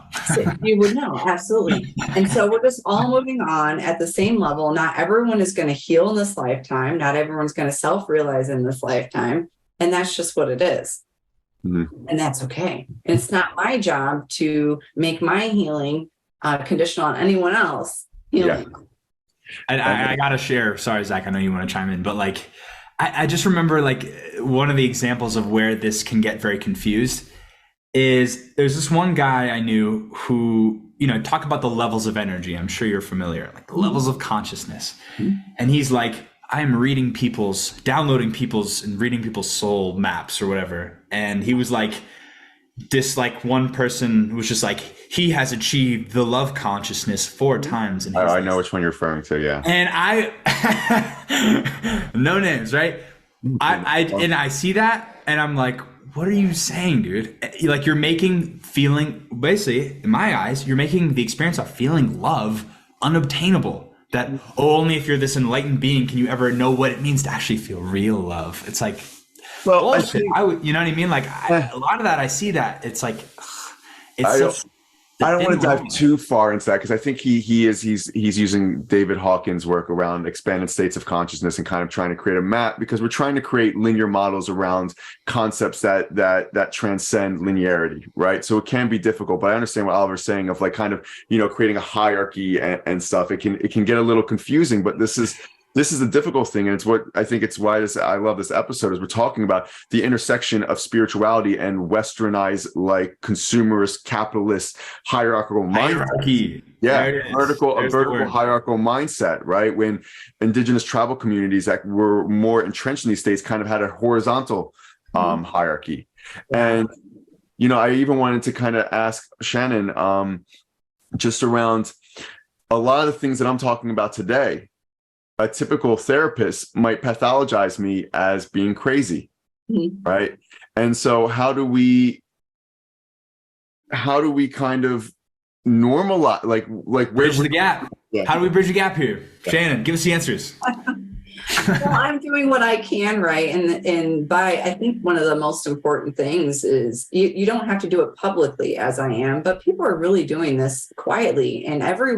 Speaker 3: You would know, absolutely. And so we're just all moving on at the same level. Not everyone is going to heal in this lifetime. Not everyone's going to self-realize in this lifetime. And that's just what it is.
Speaker 2: Mm-hmm.
Speaker 3: And that's okay. And it's not my job to make my healing conditional on anyone else healing.
Speaker 2: Yeah.
Speaker 1: And I got to share, sorry, Zach, I know you want to chime in, but like, I just remember like one of the examples of where this can get very confused is there's this one guy I knew who, talk about the levels of energy. I'm sure you're familiar, like the levels of consciousness. Mm-hmm. And he's like, I'm downloading people's and reading people's soul maps or whatever. And he was like, this like one person was just like, he has achieved the love consciousness 4 times. In his
Speaker 2: I know which one you're referring to. Yeah.
Speaker 1: And no names, right? I see that and I'm like, what are you saying, dude? Like basically in my eyes, you're making the experience of feeling love unobtainable. That only if you're this enlightened being can you ever know what it means to actually feel real love. It's like, well, bullshit. You know what I mean? Like a lot of that, I see that. It's like,
Speaker 2: I don't want to dive too far into that, because I think he's using David Hawkins' work around expanded states of consciousness and kind of trying to create a map, because we're trying to create linear models around concepts that transcend linearity, right? So it can be difficult, but I understand what Oliver's saying of like kind of creating a hierarchy and stuff. It can get a little confusing, but this is the difficult thing, and it's what I think it's why I love this episode, is we're talking about the intersection of spirituality and westernized, like consumerist, capitalist, hierarchical mindset. Yeah, vertical hierarchical mindset, right? When indigenous tribal communities that were more entrenched in these states kind of had a horizontal hierarchy. And I even wanted to kind of ask Shannon just around a lot of the things that I'm talking about today. A typical therapist might pathologize me as being crazy, right? And so how do we kind of normalize, like
Speaker 1: bridge the gap? Yeah. How do we bridge the gap here? Shannon, give us the answers.
Speaker 3: Well, I'm doing what I can, right? And I think one of the most important things is you don't have to do it publicly as I am, but people are really doing this quietly, and every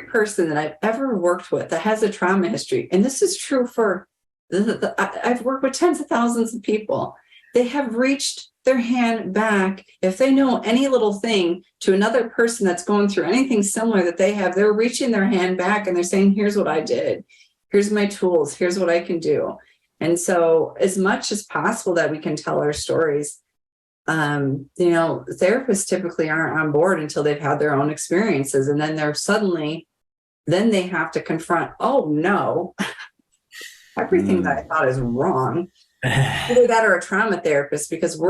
Speaker 3: person that I've ever worked with that has a trauma history, and this is true for I've worked with tens of thousands of people, they have reached their hand back. If they know any little thing to another person that's going through anything similar that they have, they're reaching their hand back and they're saying, here's what I did. Here's my tools. Here's what I can do. And so as much as possible that we can tell our stories, therapists typically aren't on board until they've had their own experiences. And then then they have to confront, oh no, everything that I thought is wrong. Either that or a trauma therapist, because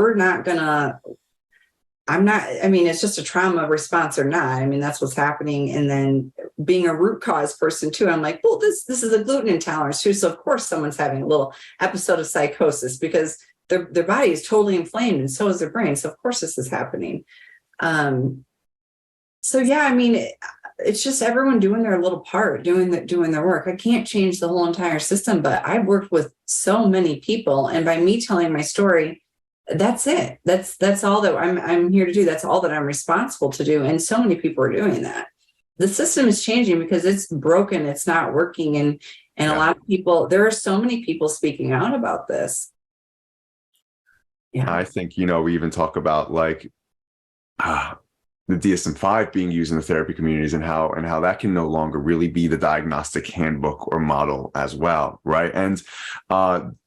Speaker 3: it's just a trauma response or not. I mean, that's what's happening. And then being a root cause person too, I'm like, well, this is a gluten intolerance too. So of course someone's having a little episode of psychosis because their body is totally inflamed and so is their brain. So of course this is happening. It's just everyone doing their little part, doing their work. I can't change the whole entire system, but I've worked with so many people, and by me telling my story, that's it. That's all that I'm here to do. That's all that I'm responsible to do. And so many people are doing that. The system is changing because it's broken. It's not working. And a lot of people, there are so many people speaking out about this. Yeah.
Speaker 2: I think, we even talk about like, the DSM-5 being used in the therapy communities, and how that can no longer really be the diagnostic handbook or model as well, right? And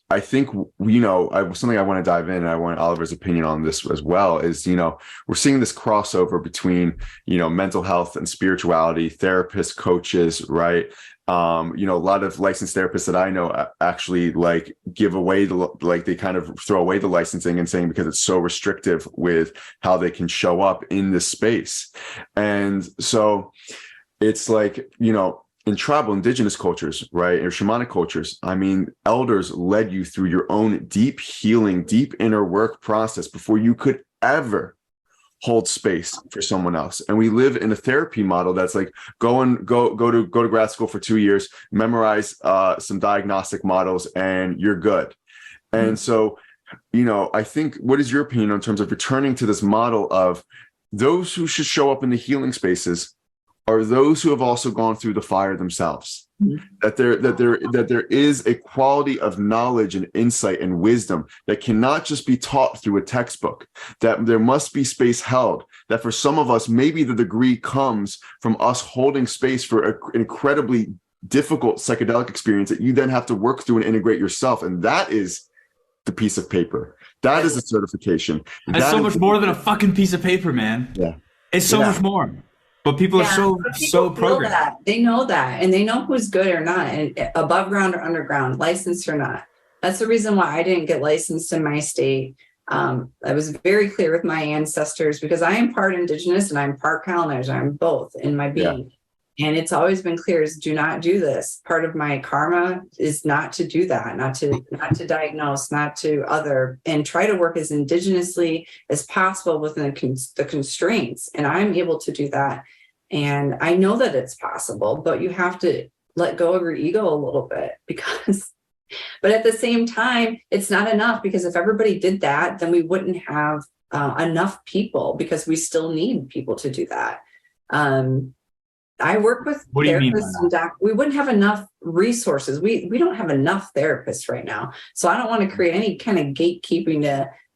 Speaker 2: I think, something I want to dive in, and I want Oliver's opinion on this as well, is, we're seeing this crossover between, mental health and spirituality, therapists, coaches, right? A lot of licensed therapists that I know actually give away they kind of throw away the licensing and saying, because it's so restrictive with how they can show up in this space. And so it's in tribal indigenous cultures, right, or shamanic cultures, I mean, elders led you through your own deep healing, deep inner work process before you could ever hold space for someone else. And we live in a therapy model that's like go to grad school for 2 years, memorize some diagnostic models, and you're good. And so, I think, what is your opinion in terms of returning to this model of those who should show up in the healing spaces are those who have also gone through the fire themselves? That there is a quality of knowledge and insight and wisdom that cannot just be taught through a textbook, that there must be space held, that for some of us, maybe the degree comes from us holding space for an incredibly difficult psychedelic experience that you then have to work through and integrate yourself. And that is the piece of paper. That is a certification.
Speaker 1: It's so much more than a fucking piece of paper, man.
Speaker 2: Yeah.
Speaker 1: It's so much more. But people are so programmed.
Speaker 3: They know that, and they know who's good or not, and above ground or underground, licensed or not. That's the reason why I didn't get licensed in my state. I was very clear with my ancestors, because I am part indigenous and I'm part colonizer. I'm both in my being. And it's always been clear, is do not do this. Part of my karma is not to do that, not to diagnose, not to other, and try to work as indigenously as possible within the constraints. And I'm able to do that. And I know that it's possible, but you have to let go of your ego a little bit, but at the same time, it's not enough, because if everybody did that, then we wouldn't have enough people, because we still need people to do that. I work with therapists and we wouldn't have enough resources. We don't have enough therapists right now. So I don't want to create any kind of gatekeeping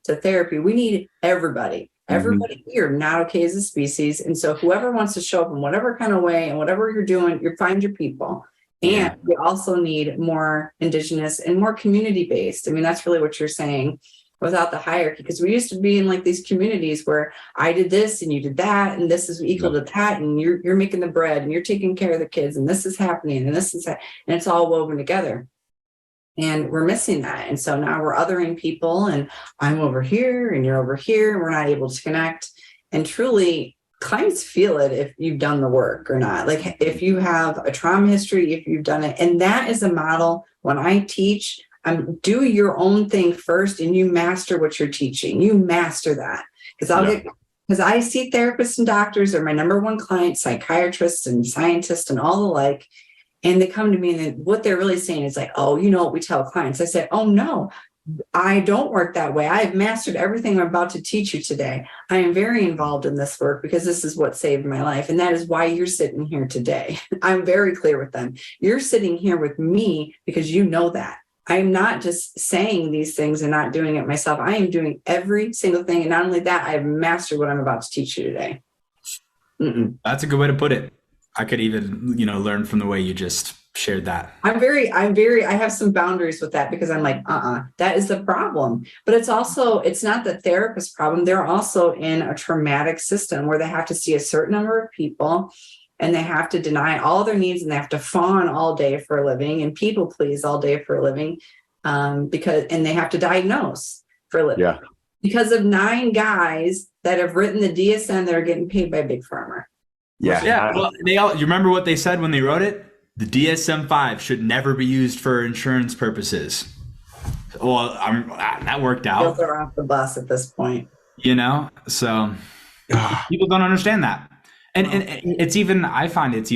Speaker 3: to therapy. We need everybody. Everybody here not okay as a species. And so whoever wants to show up in whatever kind of way and whatever you're doing, you find your people. And we also need more indigenous and more community based. I mean, that's really what you're saying, without the hierarchy, because we used to be in these communities where I did this and you did that, and this is equal to that, and you're making the bread and you're taking care of the kids, and this is happening and this is that, and it's all woven together. And we're missing that. And so now we're othering people, and I'm over here and you're over here, and we're not able to connect. And truly, clients feel it if you've done the work or not. Like if you have a trauma history, if you've done it. And that is a model when I teach. Do your own thing first, and you master what you're teaching. You master that, because I see therapists and doctors are my number one clients, psychiatrists and scientists and all the like. And they come to me, and what they're really saying is like, oh, what we tell clients. I say, oh no, I don't work that way. I've mastered everything I'm about to teach you today. I am very involved in this work because this is what saved my life. And that is why you're sitting here today. I'm very clear with them. You're sitting here with me because you know that. I'm not just saying these things and not doing it myself. I am doing every single thing. And not only that, I have mastered what I'm about to teach you today.
Speaker 1: That's a good way to put it. I could even, learn from the way you just shared that.
Speaker 3: I have some boundaries with that, because I'm like, that is the problem. But it's not the therapist's problem. They're also in a traumatic system where they have to see a certain number of people, and they have to deny all their needs, and they have to fawn all day for a living and people please all day for a living, and they have to diagnose for a living because of 9 guys that have written the DSM that are getting paid by Big Pharma.
Speaker 1: Yeah. Well, you remember what they said when they wrote it? The DSM-5 should never be used for insurance purposes. Well, that worked out.
Speaker 3: They're off the bus at this point.
Speaker 1: So people don't understand that. And it's even, I find it's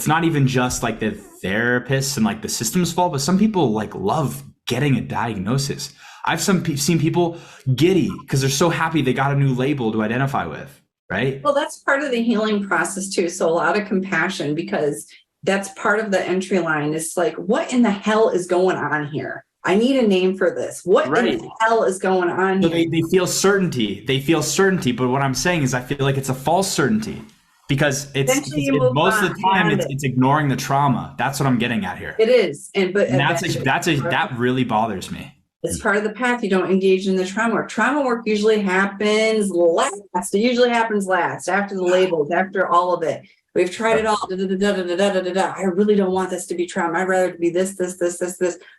Speaker 1: not even just the therapists and the system's fault, but some people love getting a diagnosis. I've seen people giddy because they're so happy they got a new label to identify with, right?
Speaker 3: Well, that's part of the healing process too. So a lot of compassion, because that's part of the entry line. It's like, what in the hell is going on here? I need a name for this. What in the hell is going on
Speaker 1: So
Speaker 3: here?
Speaker 1: they feel certainty. They feel certainty. But what I'm saying is I feel like it's a false certainty because
Speaker 3: Eventually you move
Speaker 1: most of
Speaker 3: on
Speaker 1: the time
Speaker 3: beyond it.
Speaker 1: it's ignoring the trauma. That's what I'm getting at here.
Speaker 3: It is.
Speaker 1: And that really bothers me.
Speaker 3: It's part of the path. You don't engage in the trauma work. Trauma work usually happens last. It usually happens last, after the labels, after all of it. We've tried it all. I really don't want this to be trauma. I'd rather it be this.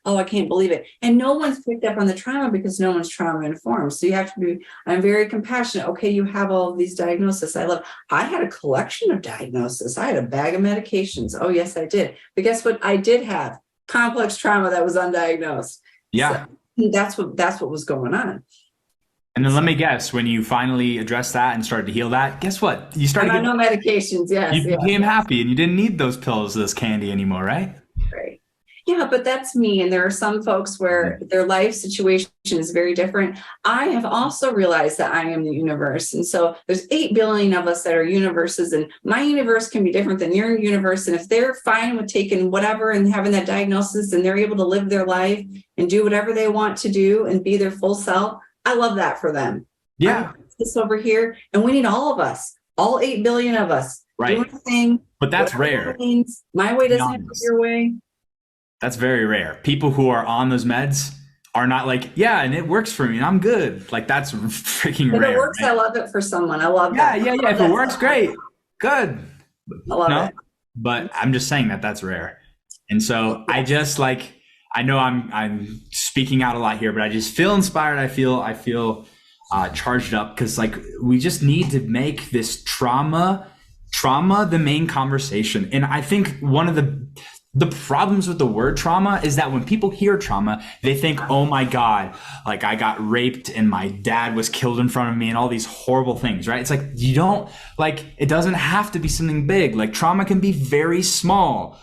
Speaker 3: Oh, I can't believe it. And no one's picked up on the trauma because no one's trauma informed. So you have to be, I'm very compassionate. Okay, you have all of these diagnoses. I had a collection of diagnoses. I had a bag of medications. Oh, yes, I did. But guess what? I did have complex trauma that was undiagnosed.
Speaker 1: Yeah.
Speaker 3: So that's what was going on.
Speaker 1: And then let me guess, when you finally addressed that and started to heal that, guess what? You started
Speaker 3: getting no medications. Yes,
Speaker 1: you became happy, and you didn't need those pills, this candy anymore, right?
Speaker 3: Right. Yeah, but that's me. And there are some folks where their life situation is very different. I have also realized that I am the universe. And so there's 8 billion of us that are universes, and my universe can be different than your universe. And if they're fine with taking whatever and having that diagnosis and they're able to live their life and do whatever they want to do and be their full self, I love that for them.
Speaker 1: Yeah.
Speaker 3: This over here. And we need all of us, all 8 billion of us.
Speaker 1: Right.
Speaker 3: Doing a thing.
Speaker 1: But that's rare.
Speaker 3: My way doesn't have to be your way.
Speaker 1: That's very rare. People who are on those meds are not like, yeah, and it works for me and I'm good. Like, that's freaking rare.
Speaker 3: If it works, right? I love it for someone. I love that.
Speaker 1: Yeah. If it works, great. Good.
Speaker 3: I love it.
Speaker 1: But I'm just saying that's rare. And so I just I know I'm speaking out a lot here, but I just feel inspired. I feel charged up because we just need to make this trauma the main conversation. And I think one of the problems with the word trauma is that when people hear trauma, they think, oh my God, I got raped and my dad was killed in front of me and all these horrible things, right? It's you don't it doesn't have to be something big. Trauma can be very small.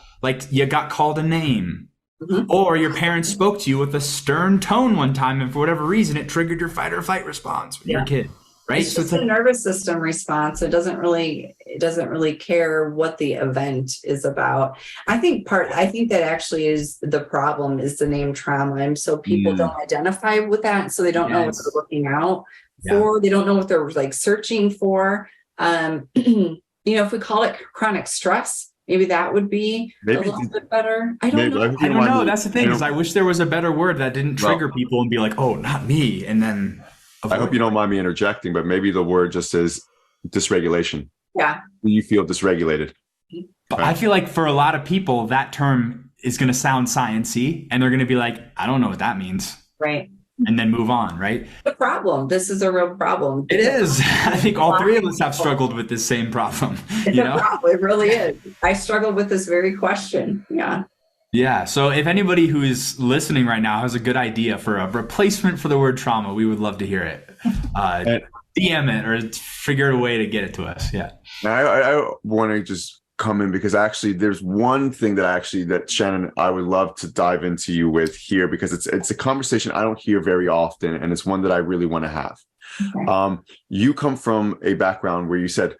Speaker 1: You got called a name. Mm-hmm. Or your parents spoke to you with a stern tone one time, and for whatever reason, it triggered your fight or flight response when you're a kid, right?
Speaker 3: It's just a nervous system response. It doesn't really care what the event is about. I think that actually is the problem is the name trauma, and so people don't identify with that, so they don't know what they're looking out for. They don't know what they're searching for. If we call it chronic stress. Maybe that would be a little bit better. I don't know.
Speaker 1: That's the thing is I wish there was a better word that didn't trigger people and be like, oh, not me. And then
Speaker 2: I hope you don't mind me interjecting, but maybe the word just says dysregulation.
Speaker 3: Yeah.
Speaker 2: You feel dysregulated.
Speaker 1: But right. I feel like for a lot of people, that term is going to sound sciencey and they're going to be like, I don't know what that means.
Speaker 3: Right.
Speaker 1: And then move on, right?
Speaker 3: The problem. This is a real problem.
Speaker 1: It is. I think all 3 of us have struggled with this same problem.
Speaker 3: It really is. I struggled with this very question. Yeah.
Speaker 1: Yeah. So if anybody who is listening right now has a good idea for a replacement for the word trauma, we would love to hear it. DM it or figure a way to get it to us. Yeah.
Speaker 2: Now, I want to just come in because actually there's one thing that Shannon, I would love to dive into you with here because it's a conversation I don't hear very often, and it's one that I really want to have. Okay. You come from a background where you said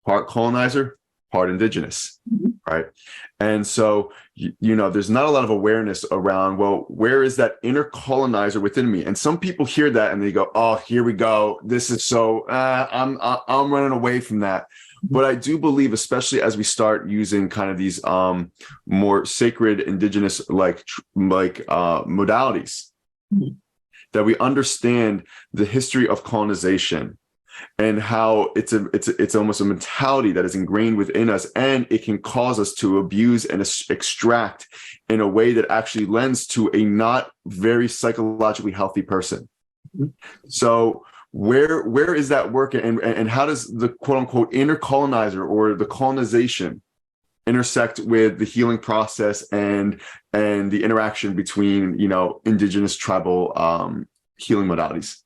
Speaker 2: part colonizer, part indigenous, right? And so, there's not a lot of awareness around, well, where is that inner colonizer within me? And some people hear that and they go, oh, here we go. This is so, I'm running away from that. But I do believe, especially as we start using kind of these more sacred indigenous modalities, that we understand the history of colonization and how it's almost a mentality that is ingrained within us, and it can cause us to abuse and extract in a way that actually lends to a not very psychologically healthy person. So where is that work, and how does the quote unquote inner colonizer or the colonization intersect with the healing process and the interaction between indigenous tribal healing modalities?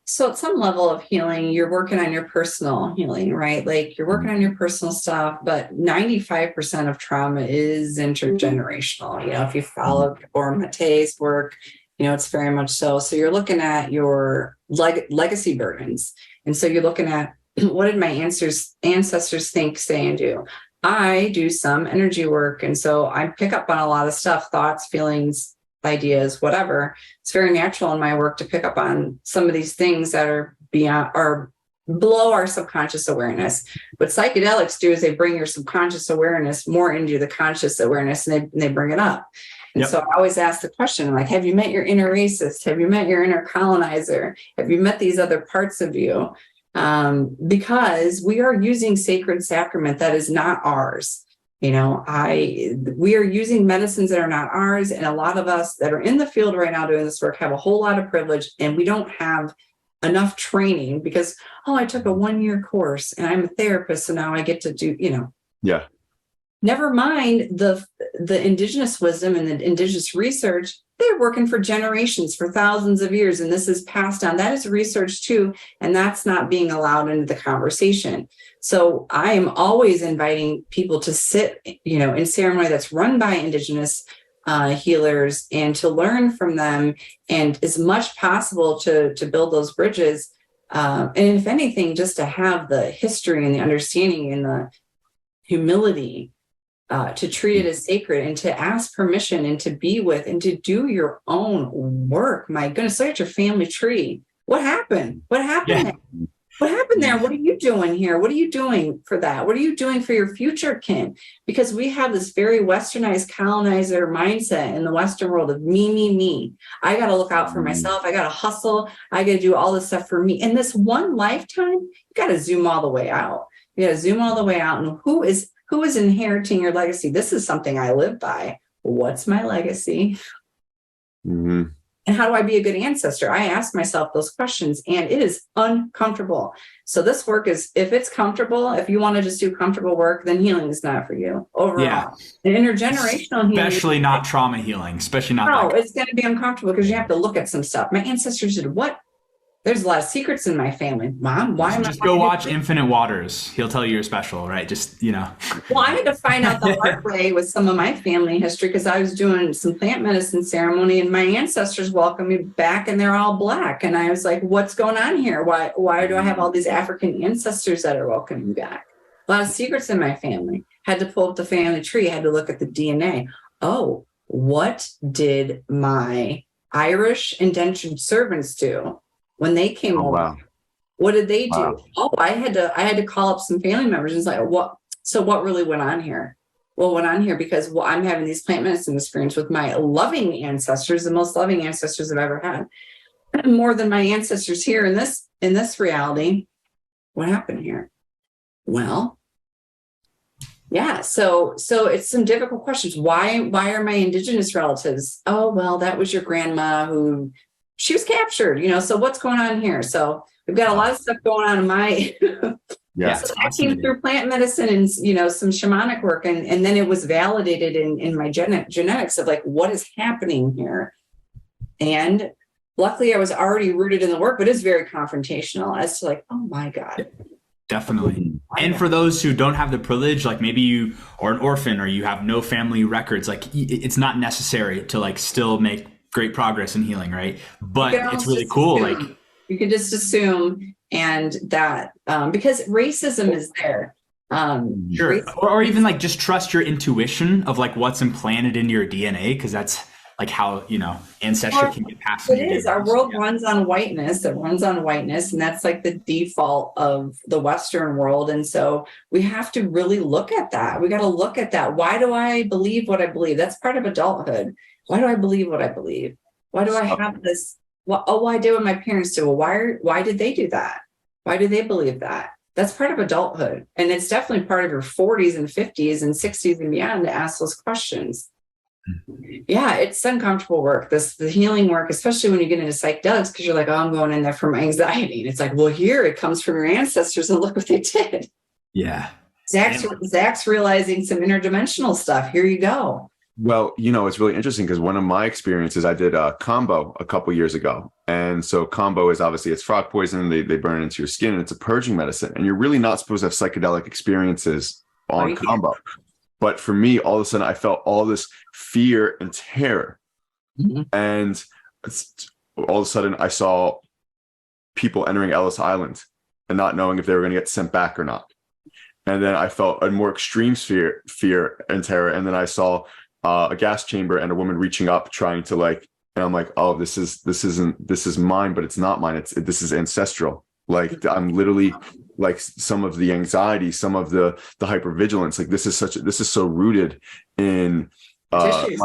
Speaker 3: So at some level of healing, you're working on your personal healing, right? You're working on your personal stuff, but 95% of trauma is intergenerational. If you follow Orm Mate's work, it's very much so. So you're looking at your legacy burdens. And so you're looking at what did my ancestors think, say, and do? I do some energy work. And so I pick up on a lot of stuff, thoughts, feelings, ideas, whatever. It's very natural in my work to pick up on some of these things that are beyond or below our subconscious awareness. What psychedelics do is they bring your subconscious awareness more into the conscious awareness, and they bring it up. And so I always ask the question, like, have you met your inner racist? Have you met your inner colonizer? Have you met these other parts of you? Because we are using sacred sacrament that is not ours. We are using medicines that are not ours. And a lot of us that are in the field right now doing this work have a whole lot of privilege, and we don't have enough training because, I took a 1-year course and I'm a therapist. So now I get to do,
Speaker 2: Yeah.
Speaker 3: Never mind the indigenous wisdom and the indigenous research. They're working for generations, for thousands of years, and this is passed down. That is research too, and that's not being allowed into the conversation. So I am always inviting people to sit, in ceremony that's run by indigenous healers and to learn from them, and as much possible to build those bridges. And if anything, just to have the history and the understanding and the humility to treat it as sacred and to ask permission and to be with and to do your own work. My goodness, look at your family tree. What happened? What happened there? What happened there? What are you doing here? What are you doing for that? What are you doing for your future kin? Because we have this very westernized colonizer mindset in the Western world of me. I got to look out for myself. I got to hustle. I got to do all this stuff for me. In this one lifetime, you got to zoom all the way out. You got to zoom all the way out. And who is inheriting your legacy? This is something I live by. What's my legacy?
Speaker 2: Mm-hmm.
Speaker 3: And how do I be a good ancestor? I ask myself those questions, and it is uncomfortable. So this work is, if it's comfortable, if you want to just do comfortable work, then healing is not for you overall.
Speaker 1: Yeah.
Speaker 3: And intergenerational healing.
Speaker 1: Especially not trauma healing, especially not.
Speaker 3: No, it's going to be uncomfortable because you have to look at some stuff. My ancestors did what? There's a lot of secrets in my family. Mom, why am I?
Speaker 1: Just go watch Infinite Waters. He'll tell you you're special, right? Just,
Speaker 3: Well, I had to find out the hard way with some of my family history because I was doing some plant medicine ceremony and my ancestors welcomed me back and they're all Black. And I was like, what's going on here? Why do I have all these African ancestors that are welcoming me back? A lot of secrets in my family. Had to pull up the family tree, had to look at the DNA. Oh, what did my Irish indentured servants do when they came over?
Speaker 2: Wow.
Speaker 3: What did they do?
Speaker 2: Wow.
Speaker 3: Oh, I had to call up some family members and it's like, what? So what really went on here? Well, went on here because I'm having these plant medicine experience with my loving ancestors, the most loving ancestors I've ever had, more than my ancestors here in this reality. What happened here? Well, yeah. So it's some difficult questions. Why are my indigenous relatives? Oh, well, that was your grandma who. She was captured, so what's going on here? So we've got a lot of stuff going on in my, So I came through plant medicine and, some shamanic work. And then it was validated in my genetics of like, what is happening here? And luckily I was already rooted in the work, but it's very confrontational as to like, oh my God.
Speaker 1: Definitely. And for those who don't have the privilege, like maybe you are an orphan or you have no family records, like it's not necessary to like still make great progress in healing, right? But it's really cool.
Speaker 3: Assume. Like you can just assume, and that because racism is there.
Speaker 1: Sure. Or even like just trust your intuition of like what's implanted into your DNA, because that's like how ancestry can get passed.
Speaker 3: It is. Our world runs on whiteness. It runs on whiteness, and that's like the default of the Western world. And so we have to really look at that. We got to look at that. Why do I believe what I believe? That's part of adulthood. Why do I believe what I believe? Why do I have this? Well, I did what my parents did. Well, why did they do that? Why do they believe that? That's part of adulthood. And it's definitely part of your 40s and 50s and 60s and beyond to ask those questions. Yeah, it's uncomfortable work. The healing work, especially when you get into psychedelics, because you're like, oh, I'm going in there for my anxiety. And it's like, well, here it comes from your ancestors and look what they did.
Speaker 1: Yeah.
Speaker 3: Zach's realizing some interdimensional stuff. Here you go.
Speaker 2: Well, it's really interesting because one of my experiences, I did a combo a couple years ago. And so combo is obviously it's frog poison. They burn it into your skin and it's a purging medicine. And you're really not supposed to have psychedelic experiences on combo. But for me, all of a sudden, I felt all this fear and terror. Mm-hmm. And all of a sudden, I saw people entering Ellis Island and not knowing if they were going to get sent back or not. And then I felt a more extreme fear and terror. And then I saw a gas chamber and a woman reaching up, trying to like, and I'm like, oh, this is mine, but it's not mine. This is ancestral. Like I'm literally like some of the anxiety, some of the hypervigilance. Like this is so rooted in in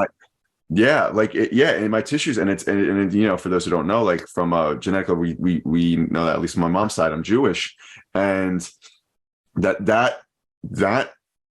Speaker 2: my tissues, and and you know, for those who don't know, like from genetic, we know that at least on my mom's side, I'm Jewish, and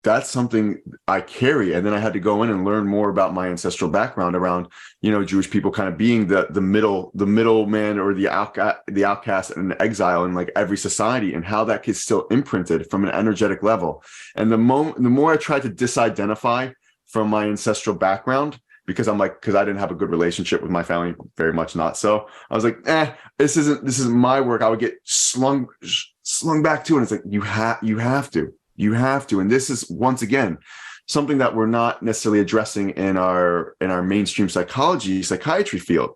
Speaker 2: that's something I carry. And then I had to go in and learn more about my ancestral background around, you know, Jewish people kind of being the middleman or the outcast and the exile in like every society, and how that gets still imprinted from an energetic level. And the more I tried to disidentify from my ancestral background, because I didn't have a good relationship with my family, very much not so. I was like, this isn't my work. I would get slung back to it. And it's like, you have to. And this is, once again, something that we're not necessarily addressing in our mainstream psychiatry field.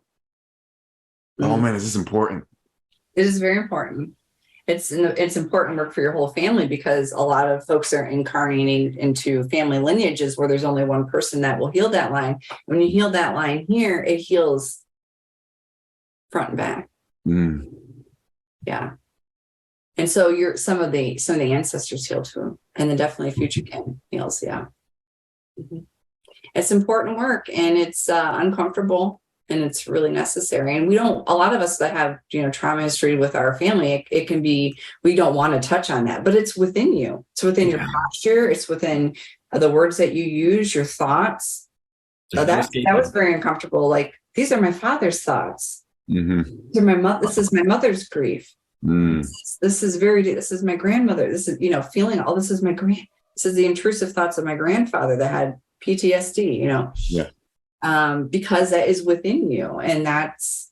Speaker 2: Mm-hmm. Oh man, is this important?
Speaker 3: It is very important. It's important work for your whole family, because a lot of folks are incarnating into family lineages where there's only one person that will heal that line. When you heal that line here, it heals front and back. Yeah. And so some of the ancestors heal too, and then definitely future kin heals. Yeah. Mm-hmm. It's important work, and it's uncomfortable, and it's really necessary. And a lot of us that have, you know, trauma history with our family, it can be, we don't want to touch on that, but it's within you. It's within your posture. It's within the words that you use, your thoughts. So that was very uncomfortable. Like, these are my father's thoughts. Mm-hmm. This is my mother's grief. This is my grandmother. This is, you know, feeling all this is this is the intrusive thoughts of my grandfather that had PTSD, you know.
Speaker 2: Yeah.
Speaker 3: Because that is within you, and that's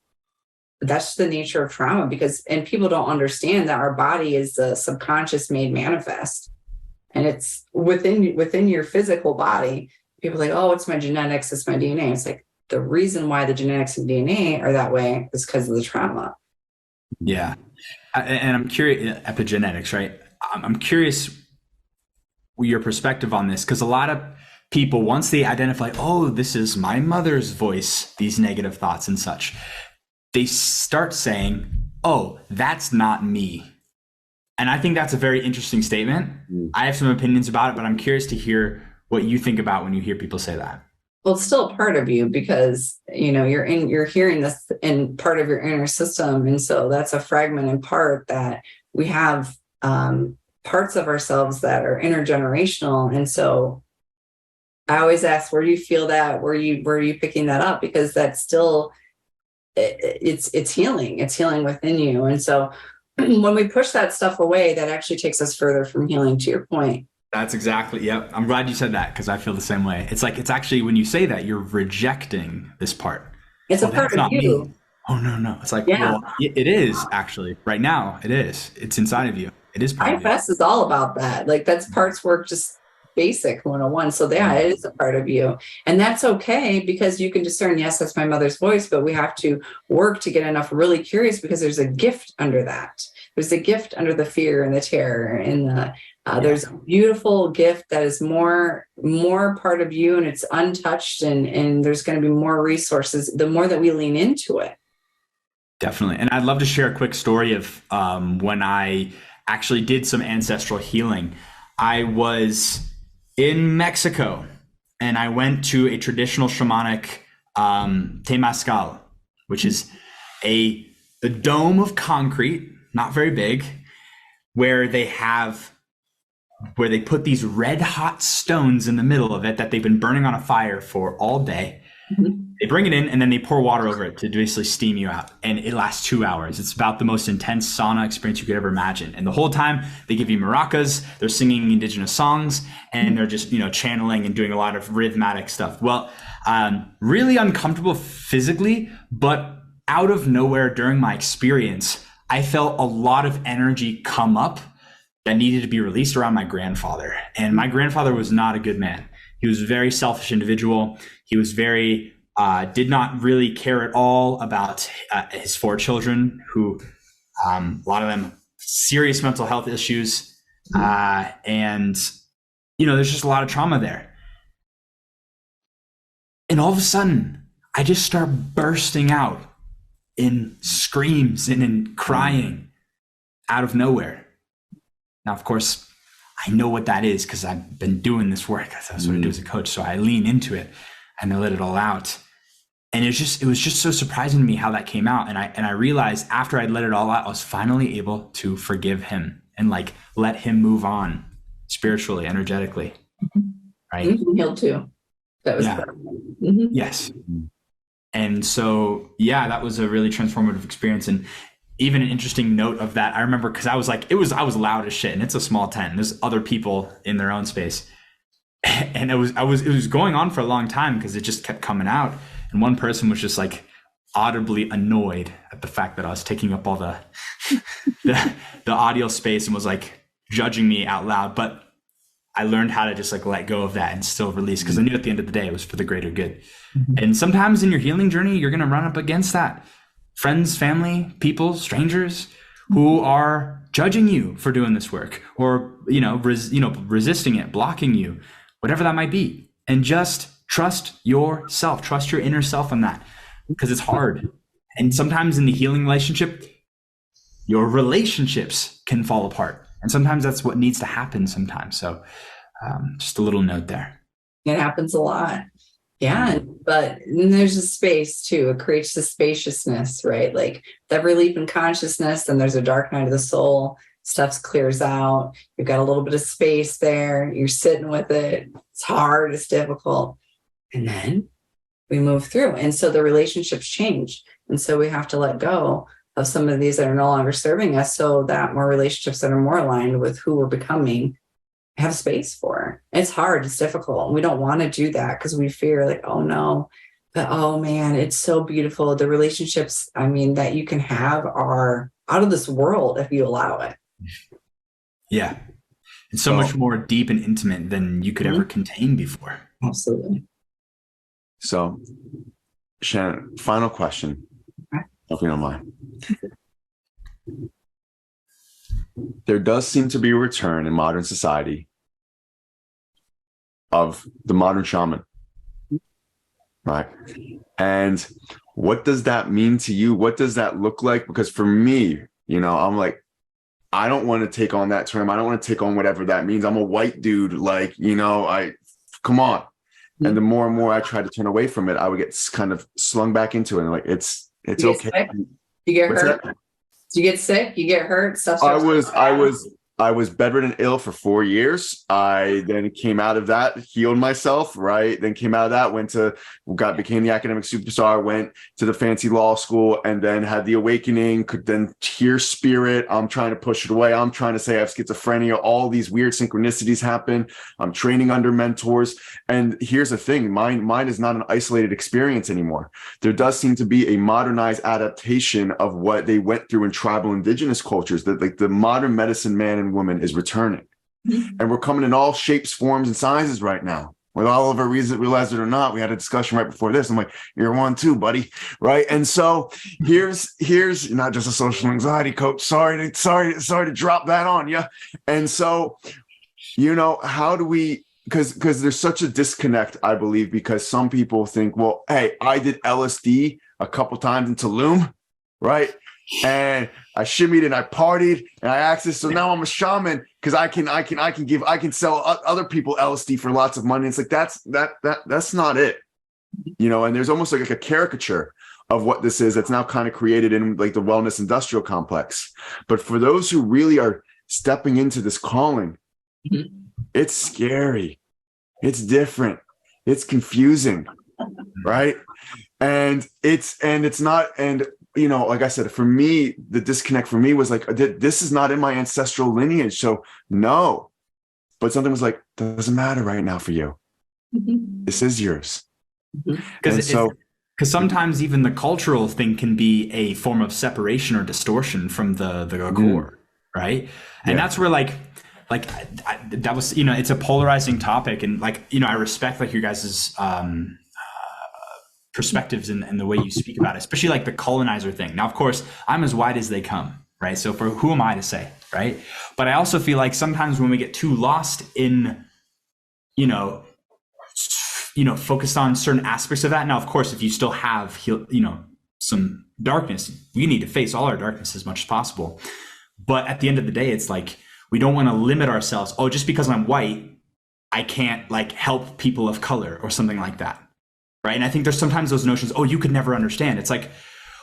Speaker 3: the nature of trauma. And people don't understand that our body is the subconscious made manifest, and it's within your physical body. People are like, oh, it's my genetics, it's my DNA. It's like, the reason why the genetics and DNA are that way is because of the trauma.
Speaker 1: Yeah. And I'm curious, epigenetics, right? I'm curious your perspective on this, because a lot of people, once they identify, oh, this is my mother's voice, these negative thoughts and such, they start saying, oh, that's not me. And I think that's a very interesting statement. I have some opinions about it, but I'm curious to hear what you think about when you hear people say that.
Speaker 3: Well, it's still a part of you, because, you know, you're hearing this in part of your inner system. And so that's a fragmented part that we have, parts of ourselves that are intergenerational. And so I always ask, where do you feel that? Where are you picking that up? Because that's still, it's healing. It's healing within you. And so when we push that stuff away, that actually takes us further from healing, to your point.
Speaker 1: That's exactly, yep. I'm glad you said that, because I feel the same way. It's like, it's actually, when you say that, you're rejecting this part.
Speaker 3: It's a part of you.
Speaker 1: Me. Oh, no. It's like, well, it is actually, right now, it is. It's inside of you. It is part of you.
Speaker 3: IFS is all about that. Like, that's parts work, just basic 101. So yeah, it is a part of you. And that's okay, because you can discern, yes, that's my mother's voice, but we have to work to get enough really curious, because there's a gift under that. There's a gift under the fear and the terror, and there's a beautiful gift that is more part of you, and it's untouched, and there's going to be more resources the more that we lean into it.
Speaker 1: Definitely. And I'd love to share a quick story of when I actually did some ancestral healing. I was in Mexico, and I went to a traditional shamanic temazcal, which is a dome of concrete, not very big, where they put these red hot stones in the middle of it that they've been burning on a fire for all day. Mm-hmm. They bring it in, and then they pour water over it to basically steam you out. And it lasts 2 hours. It's about the most intense sauna experience you could ever imagine. And the whole time they give you maracas, they're singing indigenous songs, and they're just, you know, channeling and doing a lot of rhythmic stuff. Well, really uncomfortable physically, but out of nowhere during my experience, I felt a lot of energy come up that needed to be released around my grandfather. And my grandfather was not a good man. He was a very selfish individual. He was very, did not really care at all about his 4 children, who, a lot of them, serious mental health issues. And, there's just a lot of trauma there. And all of a sudden, I just start bursting out in screams and in crying out of nowhere. Now, of course, I know what that is because I've been doing this work. That's what I do as a coach. So I lean into it and I let it all out. And it was just so surprising to me how that came out. And I realized after I'd let it all out, I was finally able to forgive him and like let him move on spiritually, energetically. Right.
Speaker 3: Mm-hmm. Healed too. That was
Speaker 1: mm-hmm. Yes. And so, that was a really transformative experience. And even an interesting note of that, I remember because I was loud as shit, and it's a small tent. There's other people in their own space. And it was going on for a long time because it just kept coming out. And one person was just like audibly annoyed at the fact that I was taking up all the audio space and was like judging me out loud. But I learned how to just like let go of that and still release, because I knew at the end of the day it was for the greater good. Mm-hmm. And sometimes in your healing journey, you're going to run up against that. Friends, family, people, strangers who are judging you for doing this work, or resisting it, blocking you, whatever that might be. And just trust yourself, trust your inner self on that, because it's hard. And sometimes in the healing relationship, your relationships can fall apart. And sometimes that's what needs to happen sometimes. So just a little note there.
Speaker 3: It happens a lot. Yeah. But there's a space too. It creates the spaciousness, right? Like that relief in consciousness, then there's a dark night of the soul. Stuff clears out. You've got a little bit of space there. You're sitting with it. It's hard. It's difficult. And then we move through. And so the relationships change. And so we have to let go of some of these that are no longer serving us, so that more relationships that are more aligned with who we're becoming have space for. It's hard. It's difficult. We don't want to do that because we fear like, oh no, but oh man, it's so beautiful. The relationships, that you can have are out of this world if you allow it.
Speaker 1: Yeah. It's so much more deep and intimate than you could ever contain before.
Speaker 3: Absolutely.
Speaker 2: So, Shannon, final question. If you don't mind. There does seem to be a return in modern society of the modern shaman, right? And what does that mean to you? What does that look like? Because for me, I'm like, I don't want to take on that term. I don't want to take on whatever that means. I'm a white dude. Like, come on. And the more and more I try to turn away from it, I would get kind of slung back into it. And like, it's okay.
Speaker 3: Sick? You get hurt? Do you get sick? You get hurt?
Speaker 2: I was bedridden ill for 4 years. I then came out of that, healed myself, right? Then came out of that, became the academic superstar, went to the fancy law school, and then had the awakening, could then hear spirit. I'm trying to push it away. I'm trying to say I have schizophrenia. All these weird synchronicities happen. I'm training under mentors. And here's the thing, mine is not an isolated experience anymore. There does seem to be a modernized adaptation of what they went through in tribal indigenous cultures, that like the modern medicine man and woman is returning. Mm-hmm. And we're coming in all shapes, forms, and sizes right now. With all of our reasons, realize it or not, we had a discussion right before this. I'm like, you're one too, buddy. Right. And so here's not just a social anxiety coach. Sorry to drop that on you. And so, how do we, because there's such a disconnect, I believe, because some people think, well, hey, I did LSD a couple times in Tulum, right? And I shimmied and I partied and I accessed. So now I'm a shaman because I can sell other people LSD for lots of money. It's like, that's not it, and there's almost like a caricature of what this is that's now kind of created in like the wellness industrial complex. But for those who really are stepping into this calling, it's scary. It's different. It's confusing. Right. And it's not. And like I said, for me, the disconnect for me was like, this is not in my ancestral lineage. So no, but something was like, doesn't matter right now for you. Mm-hmm. This is yours.
Speaker 1: Because sometimes even the cultural thing can be a form of separation or distortion from the core. Right. And that's where that was, it's a polarizing topic. And I respect your guys's, perspectives and the way you speak about it, especially like the colonizer thing. Now, of course, I'm as wide as they come, right? So for who am I to say, right? But I also feel like sometimes when we get too lost in, you know, focused on certain aspects of that. Now, of course, if you still have, some darkness, we need to face all our darkness as much as possible. But at the end of the day, it's like, we don't want to limit ourselves. Oh, just because I'm white, I can't like help people of color or something like that. Right. And I think there's sometimes those notions, oh, you could never understand. It's like,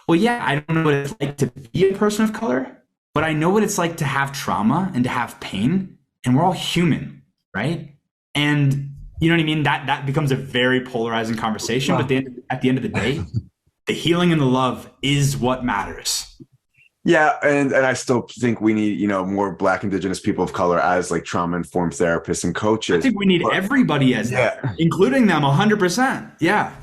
Speaker 1: well, yeah, I don't know what it's like to be a person of color, but I know what it's like to have trauma and to have pain. And we're all human. Right. And you know what I mean? That becomes a very polarizing conversation. Wow. But at the end of the day, the healing and the love is what matters.
Speaker 2: Yeah, and I still think we need, more Black, Indigenous people of color as like trauma-informed therapists and coaches.
Speaker 1: I think we need everybody as that, including them 100%. Yeah.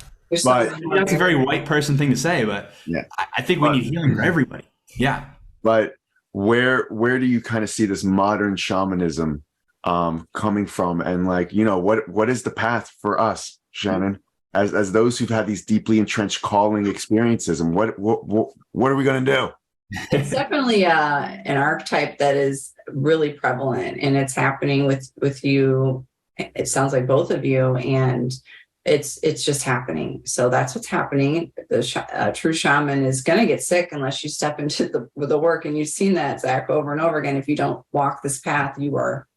Speaker 1: But that's a very white person thing to say, but yeah, I think we need healing for everybody. Yeah.
Speaker 2: But where do you kind of see this modern shamanism coming from? And like, what is the path for us, Shannon, as those who've had these deeply entrenched calling experiences, and what are we going to do?
Speaker 3: It's definitely an archetype that is really prevalent, and it's happening with you. It sounds like both of you, and it's just happening. So that's what's happening. The true shaman is going to get sick unless you step into the work, and you've seen that, Zach, over and over again. If you don't walk this path, you are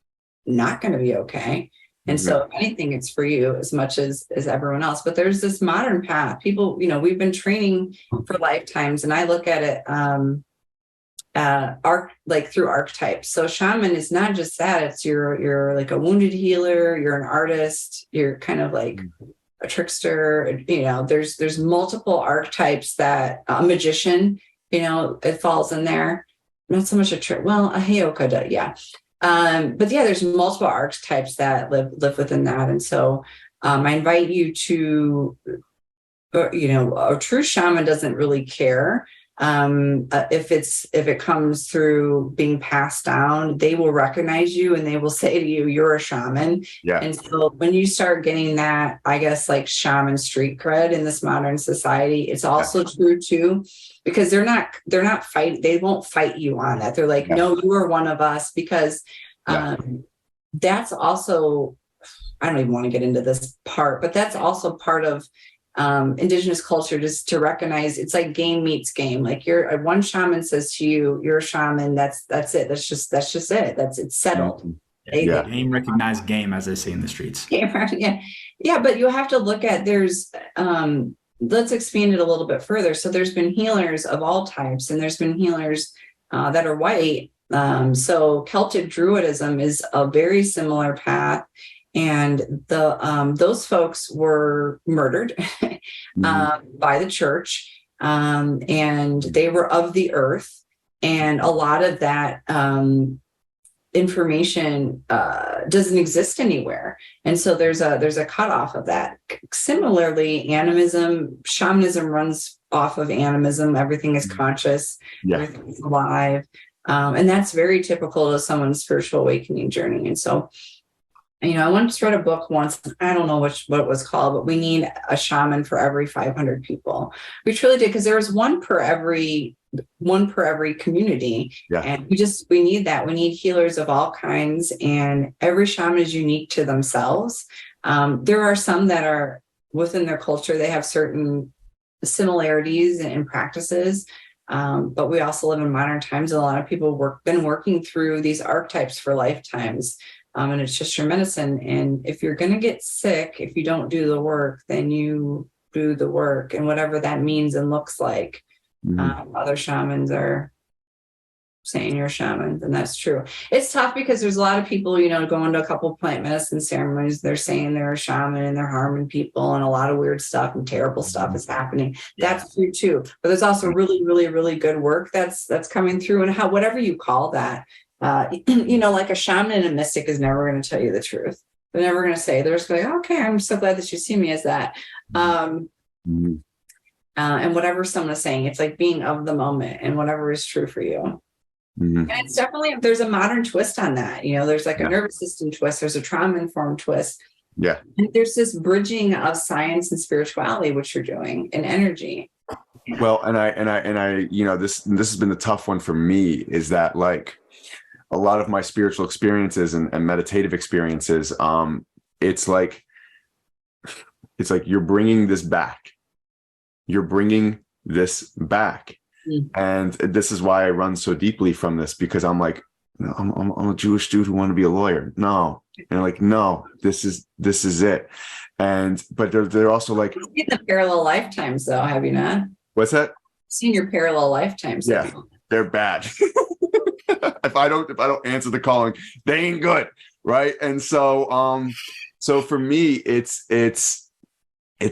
Speaker 3: not going to be okay. And so if anything, it's for you as much as everyone else. But there's this modern path. People, we've been training for lifetimes, and I look at it through archetypes. So shaman is not just that. It's you're like a wounded healer, you're an artist, you're kind of like a trickster. There's multiple archetypes that a magician, it falls in there. Not so much a trick. Well, a heyoka, yeah. But yeah, there's multiple archetypes that live within that. And so I invite you to, a true shaman doesn't really care if it comes through being passed down. They will recognize you and they will say to you, you're a shaman.
Speaker 2: Yeah.
Speaker 3: And so when you start getting that, I guess, like shaman street cred in this modern society, it's also true too, because they're not fighting. They won't fight you on that. They're like, no, you are one of us, because that's also, I don't even want to get into this part, but that's also part of Indigenous culture, just to recognize it's like game meets game. Like one shaman says to you, you're a shaman. That's it. That's just it. It's settled.
Speaker 1: Game recognized game, as they say in the streets.
Speaker 3: Yeah. But you have to look at, let's expand it a little bit further. So there's been healers of all types, and there's been healers that are white. So Celtic Druidism is a very similar path. And those folks were murdered by the church, and they were of the earth. And a lot of that information doesn't exist anywhere. And so there's a cutoff of that. Similarly, shamanism runs off of animism. Everything is conscious, everything is alive. And that's very typical of someone's spiritual awakening journey. And so, I once read a book once, I don't know what it was called, but we need a shaman for every 500 people. We truly did, because there was one per every community. Yeah. And we need that. We need healers of all kinds, and every shaman is unique to themselves. There are some that are within their culture, they have certain similarities in practices. But we also live in modern times. A lot of people been working through these archetypes for lifetimes. And it's just your medicine. And if you're going to get sick, if you don't do the work, then you do the work, and whatever that means and looks like. Other shamans are saying you're a shaman, and that's true. It's tough because there's a lot of people, going to a couple of plant medicine ceremonies. They're saying they're a shaman and they're harming people, and a lot of weird stuff and terrible stuff is happening. That's true too. But there's also really, really, really good work that's coming through, and whatever you call that. Like a shaman and a mystic is never going to tell you the truth. They're never going to say, they're just going, okay, I'm so glad that you see me as that. And whatever someone is saying, it's like being of the moment and whatever is true for you. And it's definitely, there's a modern twist on that. There's like a nervous system twist. There's a trauma-informed twist. Yeah. And there's this bridging of science and spirituality, which you're doing, and energy.
Speaker 2: Well, this has been the tough one for me, is that like a lot of my spiritual experiences and meditative experiences, it's like you're bringing this back. You're bringing this back.
Speaker 3: Mm.
Speaker 2: And this is why I run so deeply from this, because I'm like, no, I'm a Jewish dude who want to be a lawyer. No. And like, no, this is it. But they're also like,
Speaker 3: You've seen the parallel lifetimes though, have you not?
Speaker 2: what's that?
Speaker 3: Seen your parallel lifetimes.
Speaker 2: Yeah, they're bad. If I don't answer the calling, they ain't good. Right. And so for me, it's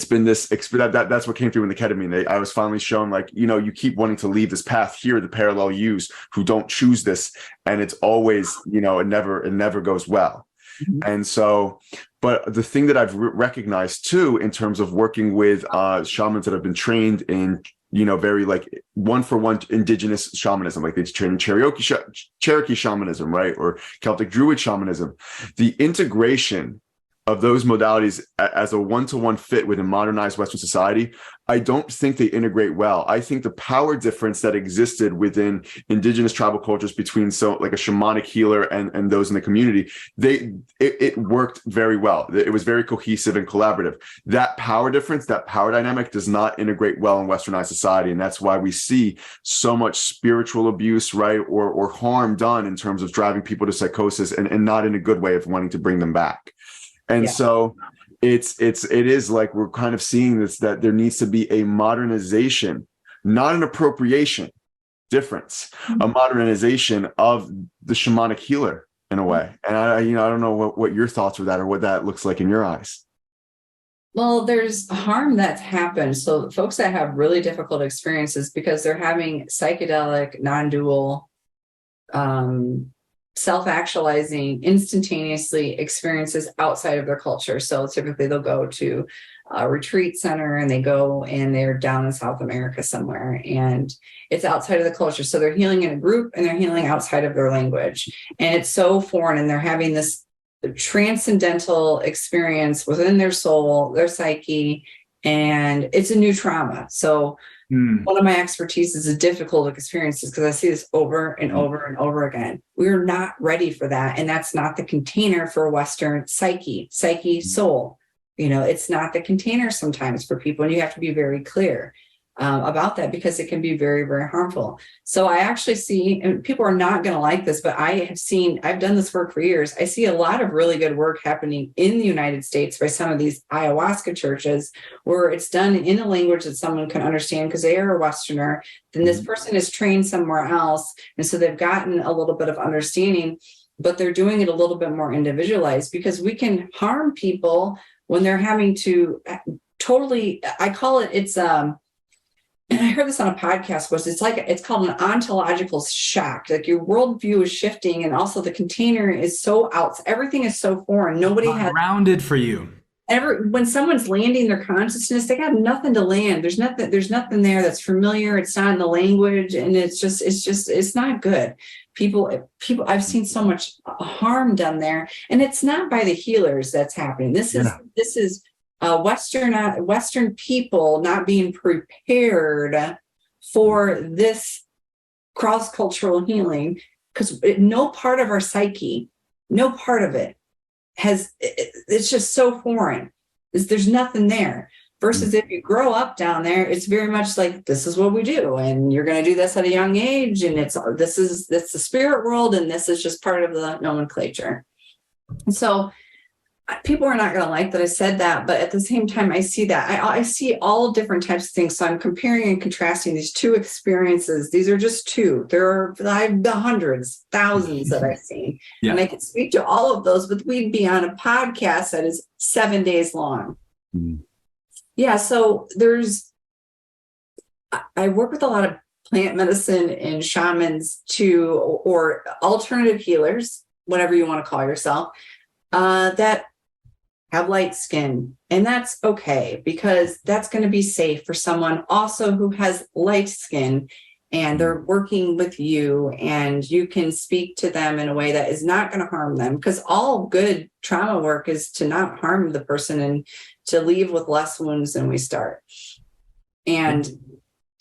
Speaker 2: been this that's what came through in the ketamine. I was finally shown, like, you keep wanting to leave this path. Here, the parallel yous who don't choose this, and it's always, it never goes well.
Speaker 3: Mm-hmm.
Speaker 2: And so, but the thing that I've recognized too, in terms of working with shamans that have been trained in, very like one-for-one indigenous shamanism, like they train in Cherokee shamanism, right, or Celtic Druid shamanism, the integration of those modalities as a one-to-one fit within modernized Western society, I don't think they integrate well. I think the power difference that existed within indigenous tribal cultures between like a shamanic healer and those in the community, it worked very well. It was very cohesive and collaborative. That power difference, that power dynamic does not integrate well in Westernized society. And that's why we see so much spiritual abuse, right, or harm done in terms of driving people to psychosis, and not in a good way of wanting to bring them back. And so it is like we're kind of seeing this, that there needs to be a modernization, not an appropriation, difference, a modernization of the shamanic healer in a way. And I don't know what your thoughts are that, or what that looks like in your eyes.
Speaker 3: Well, there's harm that's happened. So folks that have really difficult experiences because they're having psychedelic, non-dual, self-actualizing instantaneously experiences outside of their culture. So typically they'll go to a retreat center, and they're down in South America somewhere, and it's outside of the culture. So they're healing in a group, and they're healing outside of their language. And it's so foreign, and they're having this transcendental experience within their soul, their psyche, and it's a new trauma. So one of my expertise is the difficult experiences, because I see this over and over and over again. We're not ready for that. And that's not the container for Western psyche, soul. It's not the container sometimes for people. And you have to be very clear about that, because it can be very, very harmful. So I actually see, and people are not going to like this, but I've done this work for years. I see a lot of really good work happening in the United States by some of these ayahuasca churches, where it's done in a language that someone can understand because they are a Westerner. Then this person is trained somewhere else. And so they've gotten a little bit of understanding, but they're doing it a little bit more individualized, because we can harm people when they're having to totally, I call it, and I heard this on a podcast, it's called an ontological shock. Like your worldview is shifting, and also the container is so out. Everything is so foreign. Nobody has
Speaker 1: grounded for you.
Speaker 3: When someone's landing their consciousness, they got nothing to land. There's nothing there that's familiar. It's not in the language, and it's not good. People, I've seen so much harm done there, and it's not by the healers that's happening. This is Western people not being prepared for this cross-cultural healing, because no part of our psyche, no part of it it's just so foreign. There's nothing there. Versus if you grow up down there, it's very much like, this is what we do, and you're going to do this at a young age, and that's the spirit world, and this is just part of the nomenclature. And so people are not going to like that I said that, but at the same time, I see that. I see all different types of things. So I'm comparing and contrasting these two experiences. These are just two. There are the hundreds, thousands that I've seen. Yeah. And I can speak to all of those, but we'd be on a podcast that is 7 days long. Mm-hmm. Yeah, so I work with a lot of plant medicine and shamans or alternative healers, whatever you want to call yourself, that have light skin. And that's okay, because that's going to be safe for someone also who has light skin, and they're working with you, and you can speak to them in a way that is not going to harm them, because all good trauma work is to not harm the person and to leave with less wounds than we start. And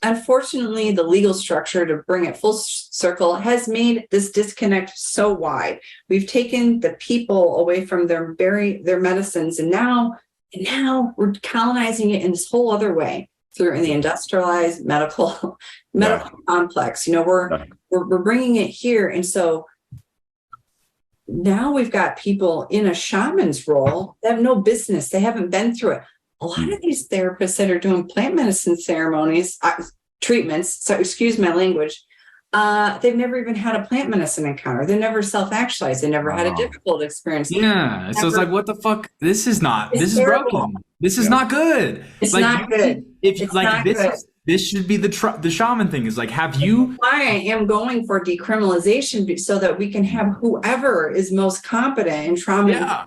Speaker 3: unfortunately, the legal structure, to bring it full circle, has made this disconnect so wide. We've taken the people away from their medicines, and now we're colonizing it in this whole other way through in the industrialized medical complex. We're bringing it here, and so now we've got people in a shaman's role that have no business. They haven't been through it. A lot of these therapists that are doing plant medicine ceremonies, treatments, so excuse my language, they've never even had a plant medicine encounter. They never self-actualized. They never had a difficult experience.
Speaker 1: Yeah. So it's like, what the fuck? This is broken. This is not good.
Speaker 3: It's not good.
Speaker 1: This should be the shaman thing, is like, have you?
Speaker 3: I am going for decriminalization so that we can have whoever is most competent in trauma.
Speaker 1: Yeah.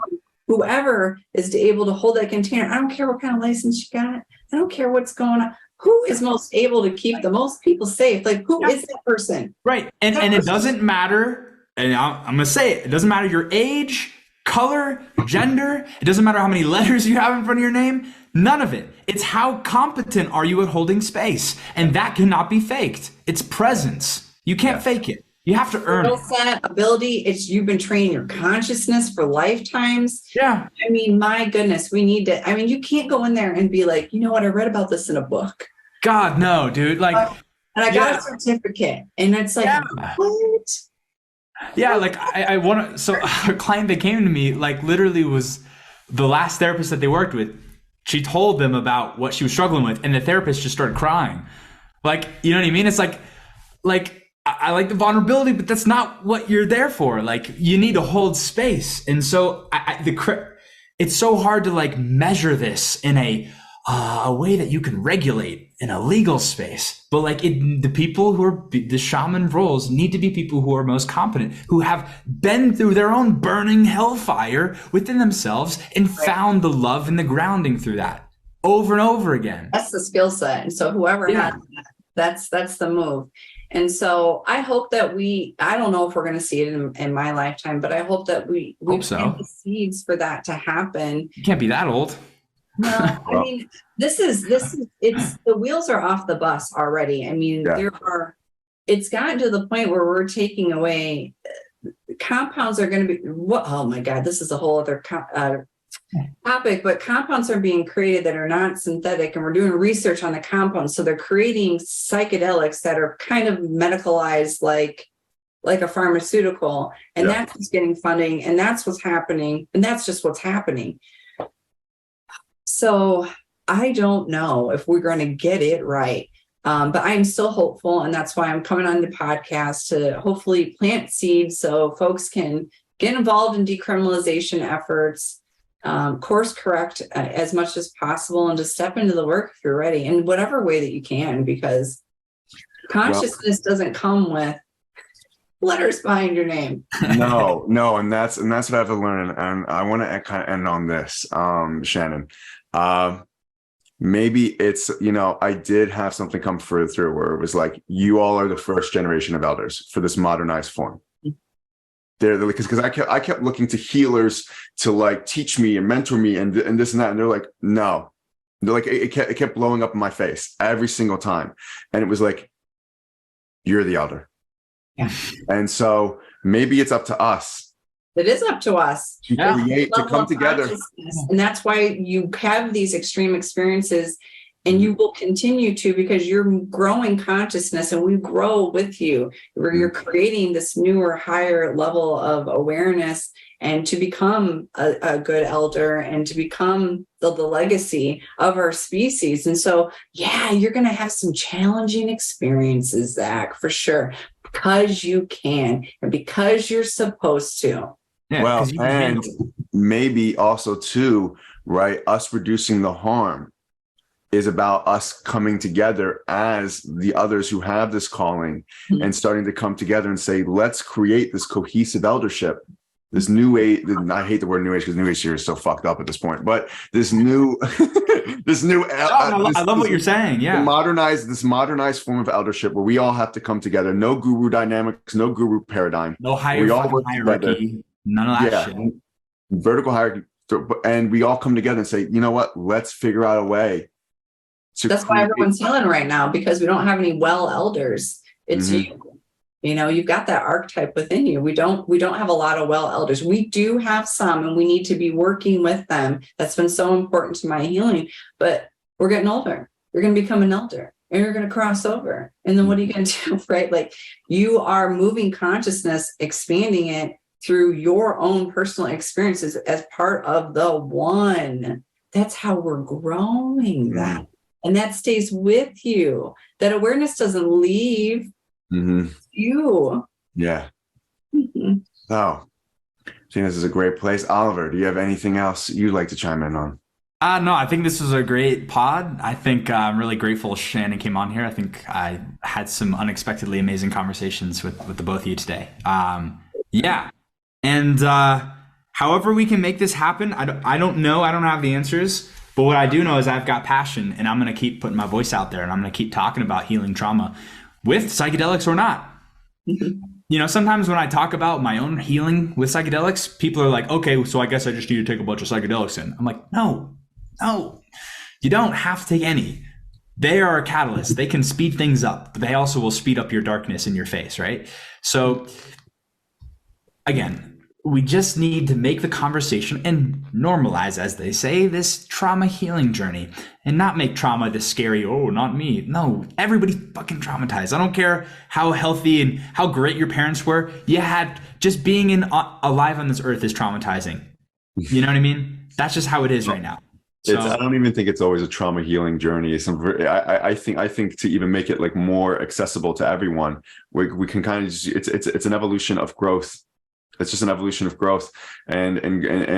Speaker 3: Whoever is able to hold that container. I don't care what kind of license you got. I don't care what's going on. Who is most able to keep the most people safe? Like, who is that person?
Speaker 1: Right. And it doesn't matter. And I'm going to say it. It doesn't matter your age, color, gender. It doesn't matter how many letters you have in front of your name. None of it. It's how competent are you at holding space? And that cannot be faked. It's presence. You can't fake it. You have to earn it.
Speaker 3: Set, ability. You've been training your consciousness for lifetimes.
Speaker 1: Yeah.
Speaker 3: I mean, my goodness, we need to. I mean, you can't go in there and be like, you know what? I read about this in a book.
Speaker 1: God, no, dude. Like,
Speaker 3: and I got a certificate, and it's like, what?
Speaker 1: Yeah, like I want to. So a client that came to me, like, literally was the last therapist that they worked with. She told them about what she was struggling with, and the therapist just started crying. Like, you know what I mean? It's like. I like the vulnerability, but that's not what you're there for. Like, you need to hold space. And so it's so hard to like measure this in a way that you can regulate in a legal space. But like the people who are the shaman roles need to be people who are most competent, who have been through their own burning hellfire within themselves and found the love and the grounding through that over and over again.
Speaker 3: That's the skill set. And so whoever has that, that's the move. And so I hope that I don't know if we're going to see it in my lifetime, but I hope that we plant the seeds for that to happen.
Speaker 1: You can't be that old.
Speaker 3: No, I mean, it's the wheels are off the bus already. I mean, it's gotten to the point where we're taking away compounds are going to be, oh my God, this is a whole other topic, but compounds are being created that are not synthetic, and we're doing research on the compounds. So they're creating psychedelics that are kind of medicalized, like a pharmaceutical, and that's what's getting funding, and that's what's happening, and that's just what's happening. So I don't know if we're going to get it right, but I'm still hopeful, and that's why I'm coming on the podcast to hopefully plant seeds so folks can get involved in decriminalization efforts. Course correct as much as possible, and just step into the work if you're ready in whatever way that you can, because consciousness doesn't come with letters behind your name.
Speaker 2: No, and that's what I have to learn. And I want to kind of end on this, Shannon. Maybe it's, I did have something come through where it was like, you all are the first generation of elders for this modernized form. Because I kept looking to healers to like teach me and mentor me and this and that, and they're like, no, they're like, it kept blowing up in my face every single time, and it was like, you're the elder. And so maybe it's up to us.
Speaker 3: It is up to us
Speaker 2: to create, to come together,
Speaker 3: and that's why you have these extreme experiences. And you will continue to, because you're growing consciousness, and we grow with you, where you're creating this newer, higher level of awareness, and to become a good elder, and to become the legacy of our species. And so, you're going to have some challenging experiences, Zach, for sure, because you can, and because you're supposed to.
Speaker 1: Yeah,
Speaker 2: well, and maybe also too, right? Us reducing the harm is about us coming together as the others who have this calling, and starting to come together and say, let's create this cohesive eldership, this new age. I hate the word new age because new age here is so fucked up at this point, but this new, I
Speaker 1: love what you're saying. Yeah.
Speaker 2: This modernized form of eldership where we all have to come together. No guru dynamics, no guru paradigm.
Speaker 1: No hierarchy. None of that shit.
Speaker 2: Vertical hierarchy. And we all come together and say, you know what, let's figure out a way
Speaker 3: That's why everyone's healing right now, because we don't have any well elders. It's you know, you've got that archetype within you. We don't have a lot of well elders. We do have some, and we need to be working with them. That's been so important to my healing. But we're getting older. You're going to become an elder, and you're going to cross over. And then what are you going to do, right? Like, you are moving consciousness, expanding it through your own personal experiences as part of the one. That's how we're growing that. And that stays with you. That awareness doesn't leave you.
Speaker 2: Yeah. So, I think this is a great place. Oliver, do you have anything else you'd like to chime in on?
Speaker 1: No, I think this was a great pod. I think I'm really grateful Shannon came on here. I think I had some unexpectedly amazing conversations with the both of you today. Yeah. And however we can make this happen, I don't know. I don't have the answers. But what I do know is I've got passion, and I'm going to keep putting my voice out there, and I'm going to keep talking about healing trauma with psychedelics or not. You know, sometimes when I talk about my own healing with psychedelics, people are like, okay, so I guess I just need to take a bunch of psychedelics in. I'm like, no, you don't have to take any. They are a catalyst. They can speed things up, but they also will speed up your darkness in your face, right? So again, we just need to make the conversation and normalize, as they say, this trauma healing journey, and not make trauma this scary, oh, not me. No, everybody's fucking traumatized. I don't care how healthy and how great your parents were. You had just being alive on this earth is traumatizing. You know what I mean? That's just how it is right now. So,
Speaker 2: I don't even think it's always a trauma healing journey. I think to even make it like more accessible to everyone, we can kind of just, it's an evolution of growth. It's just an evolution of growth, and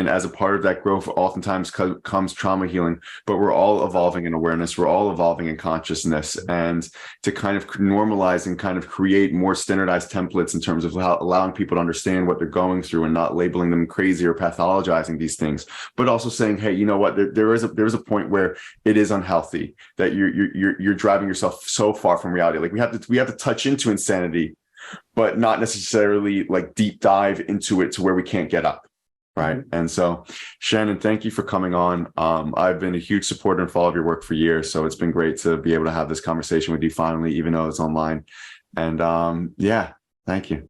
Speaker 2: as a part of that growth, oftentimes comes trauma healing. But we're all evolving in awareness. We're all evolving in consciousness, and to kind of normalize and kind of create more standardized templates in terms of allowing people to understand what they're going through and not labeling them crazy or pathologizing these things, but also saying, hey, you know what? There is a point where it is unhealthy that you're driving yourself so far from reality. Like we have to touch into insanity, but not necessarily like deep dive into it to where we can't get up. Right. And so, Shannon, thank you for coming on. I've been a huge supporter and follower of your work for years. So it's been great to be able to have this conversation with you finally, even though it's online. And yeah, thank you.